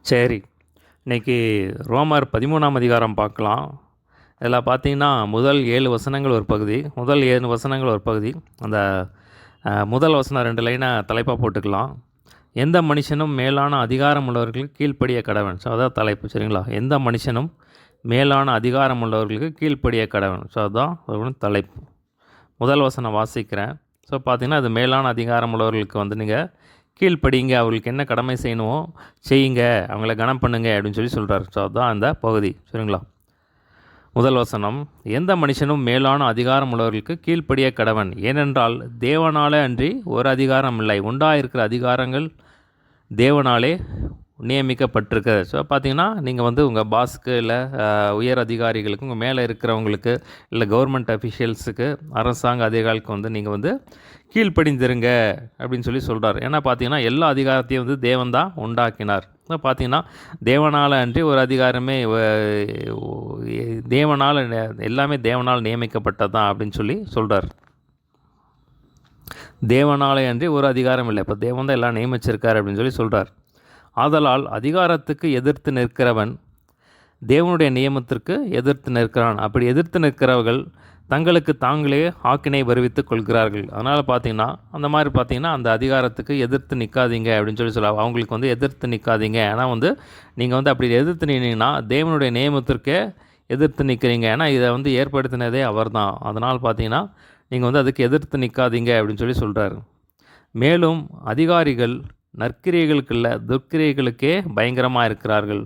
சரி. இன்னைக்கு ரோமர் 13ஆம் அதிகாரம் பார்க்கலாம். இதில பார்த்தீங்கன்னா, முதல் 7 வசனங்கள் ஒரு பகுதி. முதல் 7 வசனங்கள் ஒரு பகுதி. அந்த முதல் வசனம் 2 லைன தலைப்பா போட்டுக்கலாம். எந்த மனுஷனும் மேலான அதிகாரம் உள்ளவர்களுக்கு கீழ்ப்படிய கடவன். ஸோ அதான் தலைப்பு, சரிங்களா? எந்த மனுஷனும் மேலான அதிகாரம் உள்ளவர்களுக்கு கீழ்ப்படிய கடவன். ஸோ அதுதான் தலைப்பு. முதல் வசனம் வாசிக்கிறேன். ஸோ பார்த்தீங்கன்னா, அது மேலான அதிகாரம் உள்ளவர்களுக்கு வந்து நீங்கள் கீழ்ப்படிங்க, அவர்களுக்கு என்ன கடமை செய்யணுமோ செய்யுங்க, அவங்கள கனம் பண்ணுங்க அப்படின்னு சொல்கிறார். ஸோ அதுதான் அந்த பகுதி, சரிங்களா? முதல் வசனம், எந்த மனுஷனும் மேலான அதிகாரம் உள்ளவர்களுக்கு கீழ்ப்படிய கடவன், ஏனென்றால் தேவனாலே அன்றி ஒரு அதிகாரம் இல்லை, உண்டாயிருக்கிற அதிகாரங்கள் தேவனாலே நியமிக்கப்பட்டிருக்கு. ஸோ பார்த்தீங்கன்னா, நீங்கள் வந்து உங்கள் பாஸுக்கு இல்லை உயர் அதிகாரிகளுக்கு, உங்கள் மேலே இருக்கிறவங்களுக்கு, இல்லை கவர்மெண்ட் அஃபிஷியல்ஸுக்கு, அரசாங்க அதிகாரிகளுக்கு வந்து நீங்கள் வந்து கீழ்ப்படிந்திருங்க அப்படின்னு சொல்கிறார். ஏன்னா பார்த்தீங்கன்னா, எல்லா அதிகாரத்தையும் வந்து தேவன் தான் உண்டாக்கினார். பார்த்தீங்கன்னா, தேவனால் அன்றி ஒரு அதிகாரமே தேவனால், எல்லாமே தேவனால் நியமிக்கப்பட்டது தான் அப்படின்னு சொல்கிறார். தேவனாலே அன்றி ஒரு அதிகாரம் இல்லை, இப்போ தேவன் தான் எல்லாம் நியமிச்சிருக்கார் அப்படின்னு சொல்கிறார். ஆதலால் அதிகாரத்துக்கு எதிர்த்து நிற்கிறவன் தேவனுடைய நியமத்திற்கு எதிர்த்து நிற்கிறான். அப்படி எதிர்த்து நிற்கிறவர்கள் தங்களுக்கு தாங்களே ஆக்கினை வருவித்துக் கொள்கிறார்கள். அதனால் பார்த்தீங்கன்னா, அந்த மாதிரி பார்த்தீங்கன்னா, அந்த அதிகாரத்துக்கு எதிர்த்து நிற்காதீங்க அப்படின்னு சொல்லுவாங்க. அவங்களுக்கு வந்து எதிர்த்து நிற்காதீங்க. ஏன்னா வந்து நீங்கள் வந்து அப்படி எதிர்த்து நின்னீங்கன்னா தேவனுடைய நியமத்திற்கே எதிர்த்து நிற்கிறீங்க. ஏன்னா இதை வந்து ஏற்படுத்தினதே அவர் தான். அதனால் பார்த்தீங்கன்னா, நீங்கள் வந்து அதுக்கு எதிர்த்து நிற்காதீங்க அப்படின்னு சொல்கிறார். மேலும் அதிகாரிகள் நற்கிரியைகளுக்கு இல்லை, துர்க்கிரியைகளுக்கே பயங்கரமாக இருக்கிறார்கள்.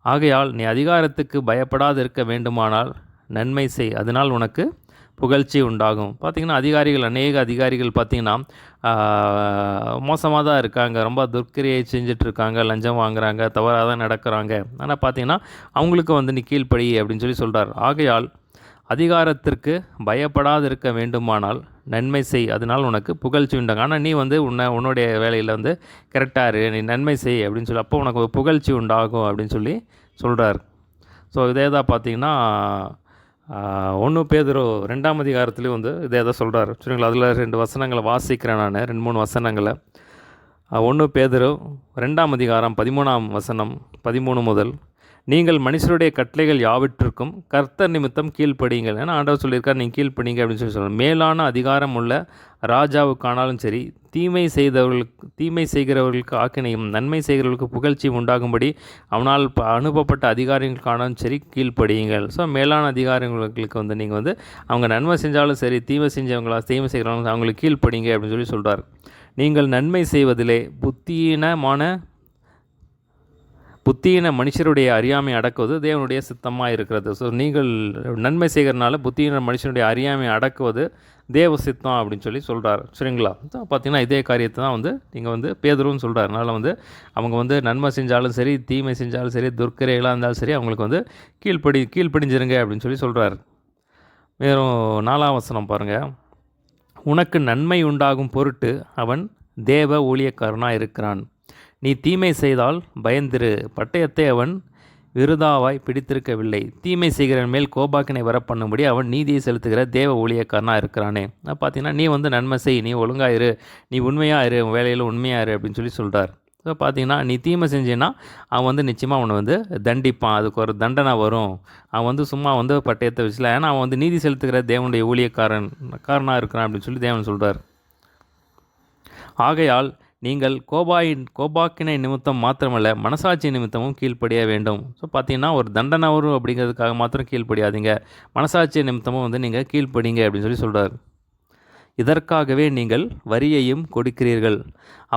ஆகையால் நீ அதிகாரத்துக்கு பயப்படாது இருக்க வேண்டுமானால் நன்மை செய், அதனால் உனக்கு புகழ்ச்சி உண்டாகும். பார்த்திங்கன்னா, அநேக அதிகாரிகள் பார்த்திங்கன்னா மோசமாக தான் இருக்காங்க, ரொம்ப துர்க்கிரியை செஞ்சிட்ருக்காங்க, லஞ்சம் வாங்குகிறாங்க, தவறாக தான் நடக்கிறாங்க. ஆனால் பார்த்திங்கன்னா, அவங்களுக்கு வந்து நீ கீழ்ப்படி அப்படின்னு சொல்கிறார். ஆகையால் அதிகாரத்திற்கு பயப்படாது இருக்க வேண்டுமானால் நன்மை செய், அதனால் உனக்கு புகழ்ச்சி உண்டாகும். ஆனால் நீ வந்து உன்னுடைய வேலையில் வந்து கரெக்டாக இரு, நீ நன்மை செய் அப்படின்னு சொல்லி, அப்போ உனக்கு புகழ்ச்சி உண்டாகும் அப்படின்னு சொல்கிறார். ஸோ இதே தான் பார்த்தீங்கன்னா 1 பேதுரு 2ஆம் அதிகாரத்துலேயும் வந்து இதே தான் சொல்கிறார், சரிங்களா? அதில் 2 வசனங்களை வாசிக்கிறேன் நான், 2-3 வசனங்களை. 1 பேதுரு 2ஆம் அதிகாரம் 13ஆம் வசனம் 13 முதல், நீங்கள் மனுஷருடைய கட்டளைகள் யாவற்றிற்கும் கர்த்தர் நிமித்தம் கீழ்ப்படியுங்கள். ஏன்னா ஆண்டவர் சொல்லியிருக்கார், நீங்கள் கீழ்ப்படிங்க அப்படின்னு சொல்லணும். மேலான அதிகாரம் உள்ள ராஜாவுக்கானாலும் சரி, தீமை செய்கிறவர்களுக்கு ஆக்கினையும், நன்மை செய்கிறவர்களுக்கு புகழ்ச்சி உண்டாகும்படி அவனால் அனுப்பப்பட்ட அதிகாரிகளுக்கானாலும் சரி கீழ்ப்படியுங்கள். ஸோ மேலான அதிகாரிகளுக்கு வந்து நீங்கள் வந்து அவங்க நன்மை செஞ்சாலும் சரி, தீமை செய்கிறவங்க அவங்களுக்கு கீழ்ப்படிங்க அப்படின்னு சொல்கிறார். நீங்கள் நன்மை செய்வதிலே புத்தியின மனுஷருடைய அறியாமை அடக்குவது தேவனுடைய சித்தமாக இருக்கிறது. ஸோ நீங்கள் நன்மை செய்கிறனால புத்தியின மனுஷனுடைய அறியாமை அடக்குவது தேவ சித்தம் அப்படின்னு சொல்கிறார், சரிங்களா? பார்த்தீங்கன்னா, இதே காரியத்தை தான் வந்து நீங்கள் வந்து பேதுருன்னு சொல்கிறார். அதனால் வந்து அவங்க வந்து நன்மை செஞ்சாலும் சரி, தீமை செஞ்சாலும் சரி, துர்க்கிரைகளாக இருந்தாலும் சரி, அவங்களுக்கு வந்து கீழ்ப்படிஞ்சிருங்க அப்படின்னு சொல்கிறார். வெறும் 4ஆம் வசனம் பாருங்கள். உனக்கு நன்மை உண்டாகும் பொருட்டு அவன் தேவ ஊழியக்காரனாக இருக்கிறான். நீ தீமை செய்தால் பயந்திரு, பட்டயத்தை அவன் விருதாவாய் பிடித்திருக்கவில்லை. தீமை செய்கிறவன் மேல் கோபாக்கினை வரப்பண்ணும்படி அவன் நீதியை செலுத்துகிற தேவ ஊழியக்காரனாக இருக்கிறானே. பார்த்தீங்கன்னா, நீ வந்து நன்மை செய், நீ ஒழுங்காயிரு, நீ உண்மையாக இரு, வேலையில் உண்மையாக அப்படின்னு சொல்கிறார். ஸோ பார்த்தீங்கன்னா, நீ தீமை செஞ்சேன்னா அவன் வந்து நிச்சயமாக அவனை வந்து தண்டிப்பான், அதுக்கு ஒரு தண்டனை வரும். அவன் வந்து சும்மா வந்து பட்டயத்தை வச்சுல, ஏன்னா அவன் வந்து நீதி செலுத்துகிற தேவனுடைய ஊழியக்காரனாக இருக்கிறான் அப்படின்னு தேவன் சொல்கிறார். ஆகையால் நீங்கள் கோபாக்கினை நிமித்தம் மாத்திரமல்ல, மனசாட்சி நிமித்தமும் கீழ்ப்படிய வேண்டும். ஸோ பார்த்தீங்கன்னா, ஒரு தண்டனை வரும் அப்படிங்கிறதுக்காக மாத்திரம் கீழ்ப்படியாதீங்க, மனசாட்சி நிமித்தமும் வந்து நீங்கள் கீழ்ப்படிங்க அப்படின்னு சொல்கிறார். இதற்காகவே நீங்கள் வரியையும் கொடுக்கிறீர்கள்,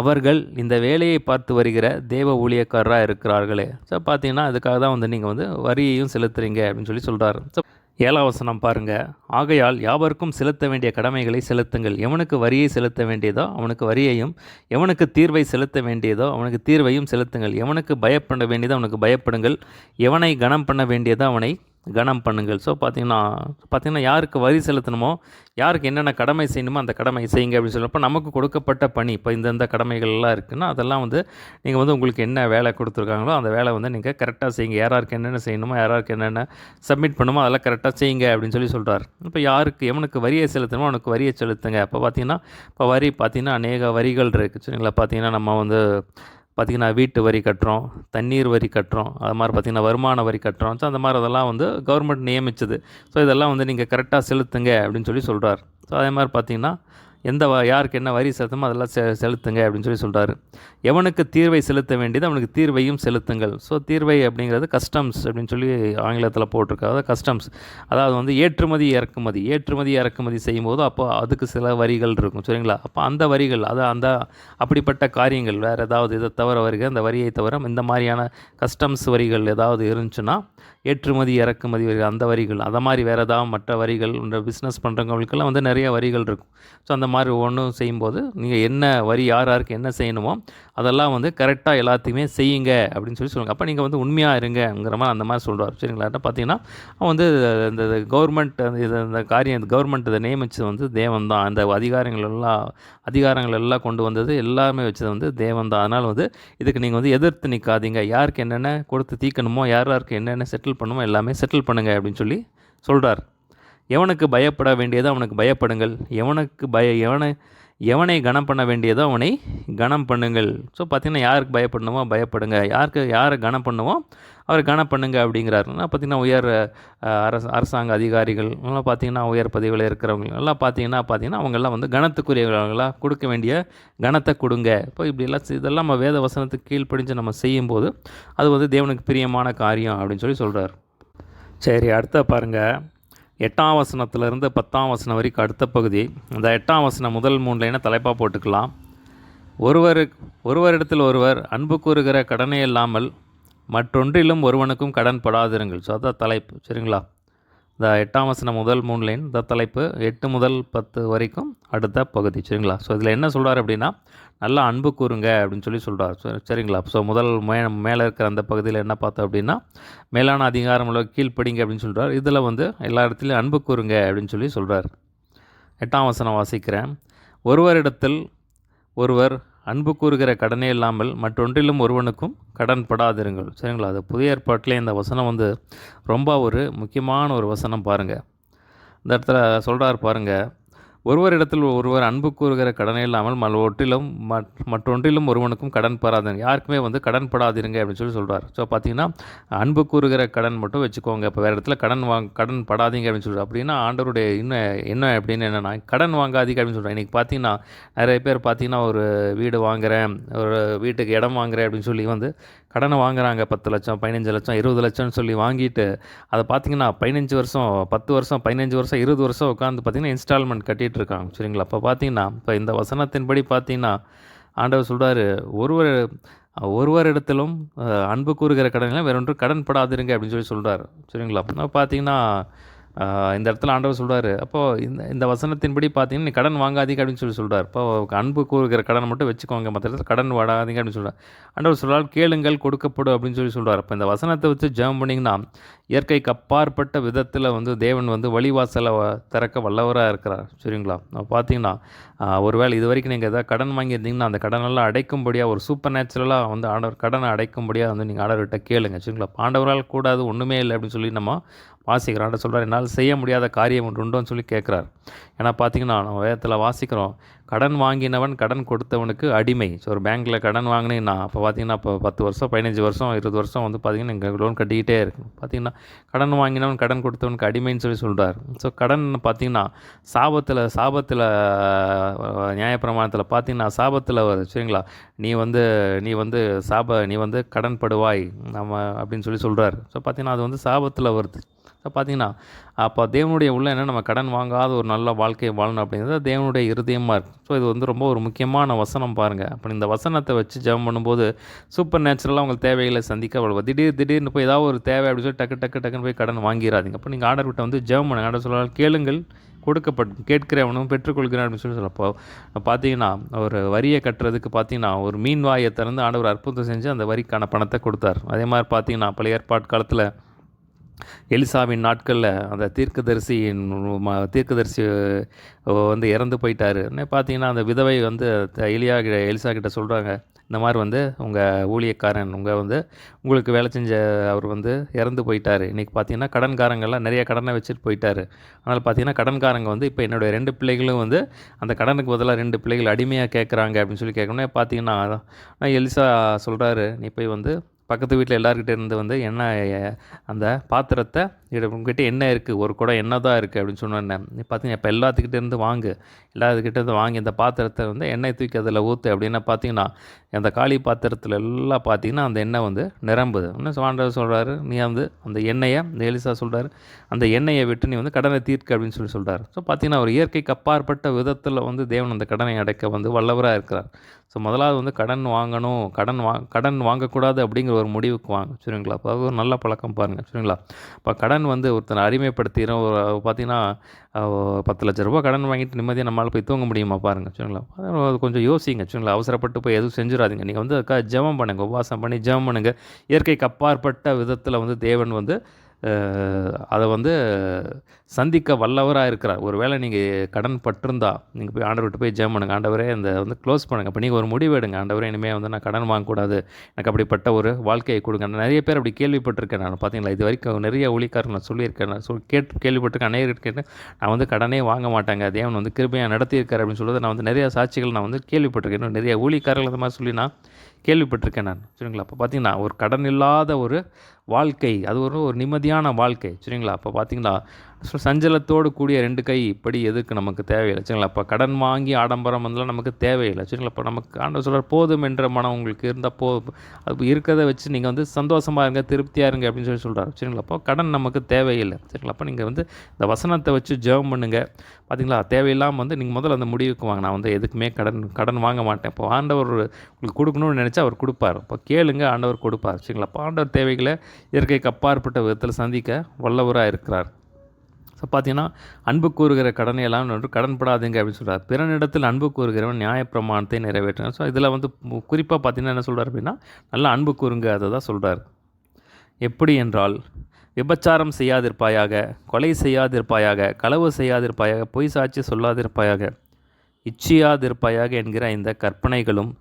அவர்கள் இந்த வேலையை பார்த்து வருகிற தேவ ஊழியக்காரராக இருக்கிறார்களே. ஸோ பார்த்தீங்கன்னா, அதுக்காக தான் வந்து நீங்கள் வந்து வரியையும் செலுத்துறீங்க அப்படின்னு சொல்கிறார். ஸோ 7ஆம் வசனம் பாருங்கள். ஆகையால் யாவருக்கும் செலுத்த வேண்டிய கடமைகளை செலுத்துங்கள். எவனுக்கு வரியை செலுத்த வேண்டியதோ அவனுக்கு வரியையும், எவனுக்கு தீர்வை செலுத்த வேண்டியதோ அவனுக்கு தீர்வையும் செலுத்துங்கள். எவனுக்கு பயப்பட வேண்டியதோ அவனுக்கு பயப்படுங்கள், எவனை கனம் பண்ண வேண்டியதோ அவனை கனம் பண்ணுங்கள். ஸோ பார்த்தீங்கன்னா யாருக்கு வரி செலுத்தணுமோ, யாருக்கு என்னென்ன கடமை செய்யணுமோ அந்த கடமை செய்யுங்க அப்படின்னு சொல்கிறப்ப, நமக்கு கொடுக்கப்பட்ட பணி இப்போ இந்தந்த கடமைகள்லாம் இருக்குன்னா அதெல்லாம் வந்து நீங்கள் வந்து உங்களுக்கு என்ன வேலை கொடுத்துருக்காங்களோ அந்த வேலை வந்து நீங்கள் கரெக்டாக செய்யுங்க. யாராருக்கு என்னென்ன செய்யணுமோ, யாராருக்கு என்னென்ன சப்மிட் பண்ணுமோ அதெல்லாம் கரெக்டாக செய்யுங்க அப்படின்னு சொல்கிறார். இப்போ எவனுக்கு வரியை செலுத்தணுமோ அவனுக்கு வரியை செலுத்துங்க. இப்போ பார்த்தீங்கன்னா, இப்போ வரி பார்த்தீங்கன்னா அநேக வரிகள் இருக்குது, சரிங்களா? பார்த்தீங்கன்னா நம்ம வந்து பார்த்திங்கன்னா வீட்டு வரி கட்டுறோம், தண்ணீர் வரி கட்டுறோம், அது மாதிரி பார்த்திங்கன்னா வருமான வரி கட்டுறோம். ஸோ அந்த மாதிரி அதெல்லாம் வந்து கவர்மெண்ட் நியமிச்சது. ஸோ இதெல்லாம் வந்து நீங்கள் கரெக்டாக செலுத்துங்க அப்படின்னு சொல்கிறார். ஸோ அதே மாதிரி பார்த்திங்கன்னா யாருக்கு என்ன வரி செலுத்தணுமோ அதெல்லாம் செலுத்துங்க அப்படின்னு சொல்கிறாரு. எவனுக்கு தீர்வை செலுத்த வேண்டியது அவனுக்கு தீர்வையும் செலுத்துங்கள். ஸோ தீர்வை அப்படிங்கிறது கஸ்டம்ஸ் அப்படின்னு சொல்லி ஆங்கிலத்தில் போட்டிருக்காங்க. அதாவது கஸ்டம்ஸ், அதாவது வந்து ஏற்றுமதி இறக்குமதி செய்யும்போது அப்போ அதுக்கு சில வரிகள் இருக்கும், சரிங்களா? அப்போ அந்த வரிகள் அந்த அப்படிப்பட்ட காரியங்கள் வேறு ஏதாவது இதை தவிர அந்த வரியை தவிர இந்த மாதிரியான கஸ்டம்ஸ் வரிகள் ஏதாவது இருந்துச்சுன்னா, ஏற்றுமதி இறக்குமதி வரி அந்த வரிகள், அதை மாதிரி வேறு ஏதாவது மற்ற வரிகள் இந்த பிஸ்னஸ் பண்ணுறவங்களுக்கெல்லாம் வந்து நிறைய வரிகள் இருக்கும். ஸோ அந்த மாதிரி ஒன்றும் செய்யும்போது நீங்கள் என்ன வரி யாருக்கு என்ன செய்யணுமோ அதெல்லாம் வந்து கரெக்டாக எல்லாத்தையுமே செய்யுங்க அப்படின்னு சொல்லுவாங்க. அப்போ நீங்கள் வந்து உண்மையாக இருங்கிற மாதிரி அந்த மாதிரி சொல்கிறார், சரிங்களா? பார்த்தீங்கன்னா அவன் வந்து இந்த கவர்மெண்ட் இந்த காரியம் கவர்மெண்ட் இதை நியமித்தது வந்து தேவன் தான். அந்த அதிகாரங்கள் எல்லாம் கொண்டு வந்தது எல்லாமே வச்சது வந்து தேவன் தான். அதனால் வந்து இதுக்கு நீங்கள் வந்து எதிர்த்து நிற்காதீங்க. யாருக்கு என்னென்ன கொடுத்து தீர்க்கணுமோ யாருக்கு என்னென்ன செட்டில் பண்ணணுமோ எல்லாமே செட்டில் பண்ணுங்கள் அப்படின்னு சொல்கிறார். எவனுக்கு பயப்பட வேண்டியதோ அவனுக்கு பயப்படுங்கள், எவனை கனம் பண்ண வேண்டியதோ அவனை கனம் பண்ணுங்கள். ஸோ பார்த்திங்கன்னா யாருக்கு பயப்படணுமோ பயப்படுங்க, யாரை கனம் பண்ணுமோ அவர் கனம் பண்ணுங்க அப்படிங்கிறாரு. பார்த்திங்கன்னா உயர் அரசாங்க அதிகாரிகள் எல்லாம் பார்த்திங்கன்னா உயர் பதவியில் இருக்கிறவங்க எல்லாம் பார்த்திங்கன்னா அவங்கெல்லாம் வந்து கனத்துக்குரியவர்களாக கொடுக்க வேண்டிய கனத்தை கொடுங்க. இப்போ இப்படியெல்லாம் இதெல்லாம் நம்ம வேத வசனத்துக்கு கீழ்ப்படிஞ்சு நம்ம செய்யும்போது அது வந்து தேவனுக்கு பிரியமான காரியம் அப்படின்னு சொல்கிறார். சரி, அடுத்த பாருங்கள், 8ஆம் வசனத்திலிருந்து 10ஆம் வசனம் வரைக்கும் அடுத்த பகுதி. அந்த 8ஆம் வசனம் முதல் 3 லைனை தலைப்பாக போட்டுக்கலாம். ஒருவரிடத்தில் ஒருவர் அன்பு கூறுகிற கடனே இல்லாமல் மற்றொன்றிலும் ஒருவனுக்கும் கடன் படாதிருங்கள். ஸோ அதான் தலைப்பு, சரிங்களா? இந்த 8ஆம் வசனம் முதல் 3 லைன் இந்த தலைப்பு, 8 முதல் 10 வரைக்கும் அடுத்த பகுதி, சரிங்களா? ஸோ இதில் என்ன சொல்கிறார் அப்படின்னா, நல்லா அன்பு கூறுங்க அப்படின்னு சொல்கிறார், சரிங்களா? ஸோ முதல் மேலே இருக்கிற அந்த பகுதியில் என்ன பார்த்தோம் அப்படின்னா, மேலான அதிகாரம் உள்ள கீழ்ப்படிங்க அப்படின்னு சொல்கிறார். இதில் வந்து எல்லா இடத்துலையும் அன்பு கூறுங்க அப்படின்னு சொல்கிறார். 8ஆம் வசனம் வாசிக்கிறேன். ஒருவரிடத்தில் ஒருவர் அன்பு கூறுகிற கடனே இல்லாமல் மற்றொன்றிலும் ஒருவனுக்கும் கடன் படாதிருங்கள், சரிங்களா? அது புதிய ஏற்பாட்டிலே இந்த வசனம் வந்து ரொம்ப ஒரு முக்கியமான ஒரு வசனம் பாருங்கள். இந்த இடத்துல சொல்கிறார் பாருங்கள், ஒருவரிடத்தில் ஒருவர் அன்பு கூறுகிற கடனே இல்லாமல் மற்றொன்றிலும் ஒருவனுக்கும் கடன் படாதீங்க. யாருக்குமே வந்து கடன் படாதீருங்க அப்படின்னு சொல்கிறார். ஸோ பார்த்தீங்கன்னா அன்பு கூறுகிற கடன் மட்டும் வச்சுக்கோங்க. இப்போ வேறு இடத்துல கடன் படாதீங்க அப்படின்னு சொல்கிறார். அப்படின்னா ஆண்டவருடைய என்ன அப்படின்னு என்னென்னா, கடன் வாங்காதீங்க அப்படின்னு சொல்கிறார். இன்றைக்கி பார்த்தீங்கன்னா நிறைய பேர் பார்த்தீங்கன்னா ஒரு வீடு வாங்குகிறேன், ஒரு வீட்டுக்கு இடம் வாங்குகிறேன் அப்படின்னு சொல்லி வந்து கடனை வாங்குகிறாங்க. 10 லட்சம் 15 லட்சம் 20 லட்சம்னு சொல்லி வாங்கிட்டு அதை பார்த்திங்கன்னா 15 வருஷம் 10 வருஷம் 15 வருஷம் 20 வருஷம் உட்காந்து பார்த்திங்கன்னா இன்ஸ்டால்மெண்ட் கட்டிகிட்டு இருக்காங்க, சரிங்களா? அப்போ பார்த்திங்கன்னா இப்போ இந்த வசனத்தின்படி பார்த்திங்கன்னா ஆண்டவர் சொல்கிறாரு, ஒருவரிடத்திலும் அன்பு கூறுகிற கடன்லாம் வேறொன்று கடன் படாதிருங்க அப்படின்னு சொல்கிறார், சரிங்களா? பார்த்திங்கன்னா இந்த இடத்துல ஆண்டவர் சொல்கிறாரு, அப்போது இந்த வசனத்தின்படி பார்த்தீங்கன்னா நீ கடன் வாங்காதீங்க அப்படின்னு சொல்கிறார். இப்போ அன்பு கூறுகிற கடனை மட்டும் வச்சுக்கோங்க, மற்ற இடத்துல கடன் வாடாதீங்க அப்படின்னு சொல்கிறார். ஆண்டவர் சொல்கிறார், கேளுங்கள் கொடுக்கப்படும் அப்படின்னு சொல்கிறார். அப்போ இந்த வசனத்தை வச்சு ஜெபம் பண்ணிங்கன்னா இயற்கைக்கு அப்பாற்பட்ட விதத்தில் வந்து தேவன் வந்து வழிவாசலை திறக்க வல்லவராக இருக்கிறார், சரிங்களா? பார்த்தீங்கன்னா ஒருவேளை இது வரைக்கும் நீங்கள் எதாவது கடன் வாங்கியிருந்தீங்கன்னா அந்த கடனெல்லாம் அடைக்கும்படியாக ஒரு சூப்பர் நேச்சுரலாக வந்து ஆண்டவர் கடனை அடைக்கும்படியாக வந்து நீங்கள் ஆண்டவர்கிட்ட கேளுங்க, சரிங்களா? ஆண்டவரால் கூடாது ஒன்றுமே இல்லை அப்படின்னு சொல்லி நம்ம வாசிக்கிறோம். ஆண்டவர் சொல்கிறார், என்னால் செய்ய முடியாத காரியம் ஒன்று உண்டோன்னு சொல்லி கேட்குறாரு. ஏன்னா பார்த்தீங்கன்னா நம்ம வேதத்தில் வாசிக்கிறோம், கடன் வாங்கினவன் கடன் கொடுத்தவனுக்கு அடிமை. ஸோ ஒரு பேங்க்கில் கடன் வாங்கினீங்கன்னா அப்போ பார்த்தீங்கன்னா இப்போ 10 வருஷம் 15 வருஷம் 20 வருஷம் வந்து பார்த்திங்கன்னா நீங்கள் லோன் கட்டிக்கிட்டே இருக்கும். பார்த்திங்கன்னா கடன் வாங்கினவன் கடன் கொடுத்தவனுக்கு அடிமைன்னு சொல்கிறார். ஸோ கடன் பார்த்திங்கன்னா சாபத்தில் நியாயப்பிரமாணத்தில் பார்த்திங்கன்னா சாபத்தில் வருது, சரிங்களா? நீ வந்து கடன் படுவாய் நம்ம அப்படின்னு சொல்கிறார். ஸோ பார்த்திங்கன்னா அது வந்து சாபத்தில் வருது. ஸோ பார்த்திங்கன்னா அப்போ தேவனுடைய உள்ள என்ன, நம்ம கடன் வாங்காத ஒரு நல்ல வாழ்க்கையை வாழணும் அப்படிங்கிறது தேவனுடைய இருதயமாக இருக்குது. ஸோ இது வந்து ரொம்ப ஒரு முக்கியமான வசனம் பாருங்கள். அப்போ இந்த வசனத்தை வச்சு ஜெபம் பண்ணும்போது சூப்பர் நேச்சுரலாக உங்களுக்கு தேவைகளை சந்திக்க வளரும். திடீர்னு போய் ஏதாவது ஒரு தேவை அப்படின்னு சொல்லி டக்குன்னு போய் கடன் வாங்கிடாதீங்க. அப்போ நீங்கள் ஆர்டர் விட்ட வந்து ஜெபம் பண்ணுங்க. ஆர்டர் சொல்லலாம், கேளுங்கள் கொடுக்கப்படும், கேட்கிறவனும் பெற்றுக்கொள்கிறேன் அப்படின்னு சொல்லப்போ பார்த்தீங்கன்னா ஒரு வரியை கட்டுறதுக்கு பார்த்தீங்கன்னா ஒரு மீன் வாயை திறந்து ஆண்டவர் அற்புதம் செஞ்சு அந்த வரிக்கான பணத்தை கொடுத்தார். அதே மாதிரி பார்த்தீங்கன்னா பழைய ஏற்பாட்டு காலத்தில் எலிசாவின் நாட்களில் அந்த தீர்க்கதரிசி வந்து இறந்து போயிட்டார். பார்த்தீங்கன்னா அந்த விதவை வந்து எலிசா கிட்ட சொல்கிறாங்க, இந்த மாதிரி வந்து உங்கள் ஊழியக்காரன் உங்களுக்கு வேலை செஞ்ச அவர் வந்து இறந்து போயிட்டார். இன்றைக்கி பார்த்தீங்கன்னா கடன்காரங்கள்லாம் நிறைய கடனை வச்சுட்டு போயிட்டார். அதனால் பார்த்தீங்கன்னா கடன்காரங்க வந்து இப்போ என்னுடைய 2 பிள்ளைகளும் வந்து அந்த கடனுக்கு பதிலாக 2 பிள்ளைகள் அடிமையாக கேட்குறாங்க அப்படின்னு சொல்லி கேட்கணும்னா பார்த்தீங்கன்னா எலிசா சொல்கிறாரு, நீ போய் வந்து பக்கத்து வீட்டில் எல்லாருக்கிட்ட இருந்து வந்து எண்ணெய் அந்த பாத்திரத்தை உங்ககிட்ட என்ன இருக்குது, ஒரு குடம் எண்ணெய் தான் இருக்குது அப்படின்னு சொன்னேன். நீ பார்த்தீங்கன்னா இப்போ எல்லாத்துக்கிட்ட இருந்து வாங்கி இந்த பாத்திரத்தை வந்து எண்ணெய் தூக்கி அதில் ஊற்று அப்படின்னா பார்த்தீங்கன்னா அந்த காலி பாத்திரத்தில் எல்லாம் பார்த்தீங்கன்னா அந்த எண்ணெய் வந்து நிரம்புது. இன்னும் ஆண்டவர் சொல்கிறாரு, நீ வந்து அந்த எண்ணெயை, இந்த எலிசா சொல்கிறாரு, அந்த எண்ணெயை விட்டு நீ வந்து கடனை தீர்க்க அப்படின்னு சொல்கிறார். ஸோ பார்த்தீங்கன்னா ஒரு இயற்கைக்கு அப்பாற்பட்ட விதத்தில் வந்து தேவன் அந்த கடனை அடைக்க வந்து வல்லவராக இருக்கிறார். ஸோ முதலாவது வந்து கடன் வாங்கணும், கடன் வாங்கக்கூடாது அப்படிங்கிற ஒரு முடிவுக்கு வாங்க, சரிங்களா? அப்போ அது ஒரு நல்ல பழக்கம் பாருங்கள், சரிங்களா? இப்போ கடன் வந்து ஒருத்தனை அடிமைப்படுத்திடும். ஒரு பார்த்தீங்கன்னா 10 லட்ச ரூபா கடன் வாங்கிட்டு நிம்மதியாக நம்மளால் போய் தூங்க முடியுமா பாருங்கள், சரிங்களா? அது கொஞ்சம் யோசிங்க, சரிங்களா? அவசரப்பட்டு போய் எதுவும் செஞ்சிடாதீங்க. நீங்கள் வந்து அதுக்காக ஜெபம் பண்ணுங்கள், உபவாசம் பண்ணி ஜெபம் பண்ணுங்கள். இயற்கைக்கு அப்பாற்பட்ட விதத்தில் வந்து தேவன் வந்து அதை வந்து சந்திக்க வல்லவராக இருக்கிறார். ஒரு வேளை நீங்கள் கடன் பட்டிருந்தா நீங்கள் போய் ஆண்டவர்கிட்ட போய் ஜெபம் பண்ணுங்கள், ஆண்டவரே இந்த வந்து க்ளோஸ் பண்ணுங்கள். இப்போ நீங்கள் ஒரு முடிவு எடுங்க, ஆண்டவரே இனிமேல் வந்து நான் கடன் வாங்கக்கூடாது, எனக்கு அப்படிப்பட்ட ஒரு வாழ்க்கையை கொடுங்க. நிறைய பேர் அப்படி கேள்விப்பட்டிருக்கேன் நான். பார்த்தீங்களா, இது வரைக்கும் நிறைய ஊழியக்காரர் நான் சொல்லியிருக்கேன், நான் கேள்விப்பட்டிருக்கேன். அநேகர் கேட்டேன், நான் வந்து கடனே வாங்க மாட்டாங்க, தேவன் வந்து கிருபையாக நடத்தியிருக்கார் அப்படின்னு சொல்லுவது நான் வந்து நிறைய சாட்சிகள் நான் வந்து கேள்விப்பட்டிருக்கேன். இன்னும் நிறைய ஊழியக்காரர்கள் அந்த மாதிரி சொல்லி நான் கேள்விப்பட்டிருக்கேன் நான், சரிங்களா? அப்போ பார்த்தீங்கன்னா ஒரு கடன் இல்லாத ஒரு வாழ்க்கை, அது ஒரு நிம்மதியான வாழ்க்கை, சரிங்களா? அப்போ பார்த்தீங்கன்னா சஞ்சலத்தோடு கூடிய 2 கை இப்படி எதுக்கு நமக்கு தேவையில்லை, சரிங்களா? அப்போ கடன் வாங்கி ஆடம்பரம் வந்தாலும் நமக்கு தேவையில்லை, சரிங்களா? இப்போ நமக்கு ஆண்டவர் சொல்கிறார், போதும் என்ற மனம் உங்களுக்கு இருந்தால் அது இருக்கிறத வச்சு நீங்கள் வந்து சந்தோஷமாக இருங்க, திருப்தியாக இருங்க அப்படின்னு சொல்கிறார், சரிங்களா? அப்போ கடன் நமக்கு தேவையில்லை, சரிங்களா? அப்போ நீங்கள் வந்து இந்த வசனத்தை வச்சு ஜெபம் பண்ணுங்கள். பார்த்தீங்களா, தேவையில்லாமல் வந்து நீங்கள் முதல்ல அந்த முடிவுக்கு வாங்க, நான் வந்து எதுக்குமே கடன் வாங்க மாட்டேன். இப்போ ஆண்டவர் உங்களுக்கு கொடுக்கணும்னு நினச்சா அவர் கொடுப்பார். இப்போ கேளுங்க, ஆண்டவர் கொடுப்பார், சரிங்களா? அப்போ ஆண்டவர் தேவைகளை இயற்கைக்கு அப்பாற்பட்ட விதத்தில் சந்திக்க வல்லவராக இருக்கிறார். ஸோ பார்த்தீங்கன்னா அன்பு கூறுகிற கடனையெல்லாம் கடன்படாதீங்க அப்படின்னு சொல்கிறார். பிறனிடத்தில் அன்பு கூறுகிறவன் நியாயப்பிரமாணத்தை நிறைவேற்றினார். ஸோ இதில் வந்து குறிப்பாக பார்த்தீங்கன்னா என்ன சொல்கிறார் அப்படின்னா, நல்லா அன்பு கூறுங்க, அதை தான் சொல்கிறார். எப்படி என்றால், விபச்சாரம் செய்யாதிருப்பாயாக, கொலை செய்யாதிருப்பாயாக, களவு செய்யாதிருப்பாயாக, பொய் சாட்சி சொல்லாதிருப்பாயாக, இச்சியாதிருப்பாயாக என்கிற இந்த கற்பனைகளும்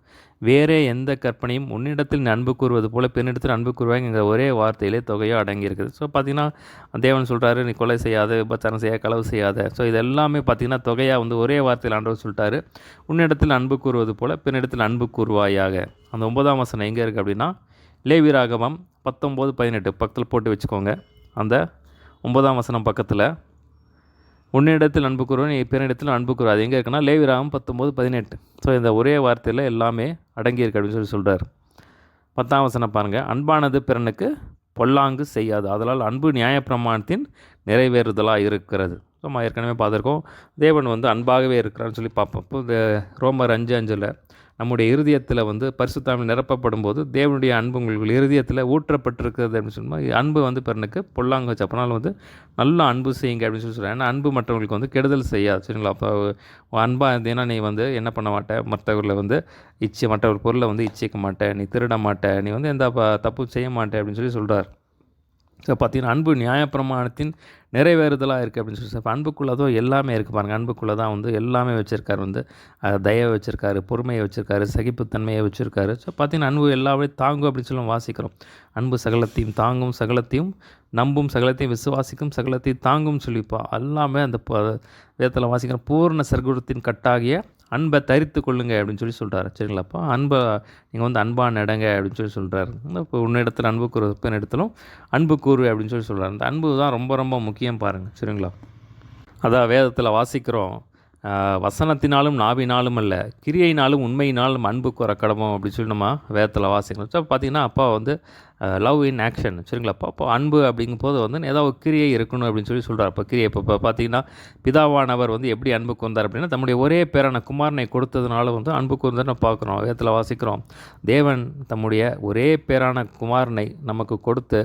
வேறே எந்த கற்பனையும் உன்னிடத்தில் அன்பு கூறுவது போல பின்னிடத்தில் அன்பு கூறுவாங்க என்கிற ஒரே வார்த்தையிலே தொகையோ அடங்கியிருக்குது. ஸோ பார்த்திங்கன்னா தேவன் சொல்கிறாரு, நீ கொலை செய்யாத, விபச்சாரம் செய்யாத, களவு செய்யாத. ஸோ இது எல்லாமே பார்த்திங்கன்னா தொகையாக வந்து ஒரே வார்த்தையில் ஆண்டவர் சொல்லிட்டாரு, உன்னிடத்தில் அன்பு கூறுவது போல பின்னிடத்தில் அன்பு கூறுவாயாக. அந்த 9ஆம் வசனம் எங்கே இருக்குது அப்படின்னா, லேவியராகமம் 19:18 பக்கத்தில் போட்டு வச்சுக்கோங்க. அந்த 9ஆம் வசனம் பக்கத்தில் உன்னிடத்தில் அன்பு கூறுவன் பிறனிடத்தில் அன்பு கூறுவது. அது எங்கே இருக்குன்னா லேவியராகமம் 19:18. ஸோ இந்த ஒரே வார்த்தையில் எல்லாமே அடங்கியிருக்கு அப்படின்னு சொல்கிறார். 10ஆம் வசனம் பாருங்கள், அன்பானது பிறனுக்கு பொல்லாங்கு செய்யாது, அதனால் அன்பு நியாயப்பிரமாணத்தின் நிறைவேறுதலாக இருக்கிறது. ஸோ ஏற்கனவே பார்த்துருக்கோம், தேவன் வந்து அன்பாகவே இருக்கிறான்னு சொல்லி பார்ப்போம். இப்போ இந்த ரோமர் 5:5 நம்முடைய இருதயத்தில் வந்து பரிசுத்தாவினால் நிரப்பப்படும் போது தேவனுடைய அன்பு உங்களுக்கு இருதயத்தில் ஊற்றப்பட்டிருக்கிறது அப்படின்னு சொன்னால், அன்பு வந்து பிறனுக்கு பொல்லாங்க வச்சு, அப்போனாலும் வந்து நல்லா அன்பு செய்யுங்க அப்படின்னு சொல்கிறேன். ஏன்னா அன்பு மற்றவங்களுக்கு வந்து கெடுதல் செய்யாது, சரிங்களா? அப்போ அன்பாக இருந்தீங்கன்னா நீ வந்து என்ன பண்ண மாட்டேன், மற்றவர்களை வந்து மற்றவர் பொருளை வந்து இச்சிக்க மாட்டேன், நீ திருட மாட்டேன், நீ வந்து எந்த தப்பு செய்ய மாட்டேன் அப்படின்னு சொல்கிறார். ஸோ பார்த்தீங்கன்னா அன்பு நியாயப்பிரமாணத்தின் நிறைவேறுதலாக இருக்குது அப்படின்னு சொல்லி, இப்போ அன்புக்குள்ளே தான் எல்லாமே இருக்குது பாருங்கள். அன்புக்குள்ளே தான் வந்து எல்லாமே வச்சுருக்காரு, வந்து தயவை வச்சுருக்காரு, பொறுமையை வச்சுருக்காரு, சகிப்புத்தன்மையை வச்சுருக்காரு. ஸோ பார்த்தீங்கன்னா அன்பு எல்லாமே தாங்கும் அப்படின்னு சொல்லி வாசிக்கிறோம். அன்பு சகலத்தையும் தாங்கும், சகலத்தையும் நம்பும், சகலத்தையும் விசுவாசிக்கும், சகலத்தையும் தாங்கும் சொல்லிப்பா எல்லாமே அந்த வேதத்தில் வாசிக்கிறோம். பூர்ண சர்க்குணத்தின் கட்டாகிய அன்பை தரித்து கொள்ளுங்க அப்படின்னு சொல்கிறாரு, சரிங்களா? அப்போ அன்பை நீங்கள் வந்து அன்பான இடங்க அப்படின்னு சொல்கிறாரு. இப்போ உன்னிடத்தில் அன்பு கூறு, இடத்திலும் அன்பு கூறு அப்படின்னு சொல்கிறார். அந்த அன்பு தான் ரொம்ப ரொம்ப முக்கியம் பாருங்கள், சரிங்களா? அதான் வேதத்தில் வாசிக்கிறோம், வசனத்தினாலும் நாவினாலும் அல்ல, கிரியையினாலும் உண்மையினாலும் அன்பு கூற கடமை அப்படின்னு சொல்லி நம்ம வேதத்தில் வாசிக்கணும். ஸோ பார்த்திங்கன்னா அப்பா வந்து லவ் இன் ஆக்ஷன், சரிங்களா? அப்போ அன்பு அப்படிங்கும் போது வந்து ஏதாவது ஒரு கிரியை இருக்கணும் அப்படின்னு சொல்கிறார். இப்போ கிரியை இப்போ பார்த்தீங்கன்னா பிதாவானவர் வந்து எப்படி அன்பு கூர்ந்தார் அப்படின்னா, தம்முடைய ஒரே பேரான குமாரனை கொடுத்ததுனால வந்து அன்பு கூர்ந்தார்னு பார்க்குறோம், வேதத்தில் வாசிக்கிறோம். தேவன் தம்முடைய ஒரே பேரான குமாரனை நமக்கு கொடுத்து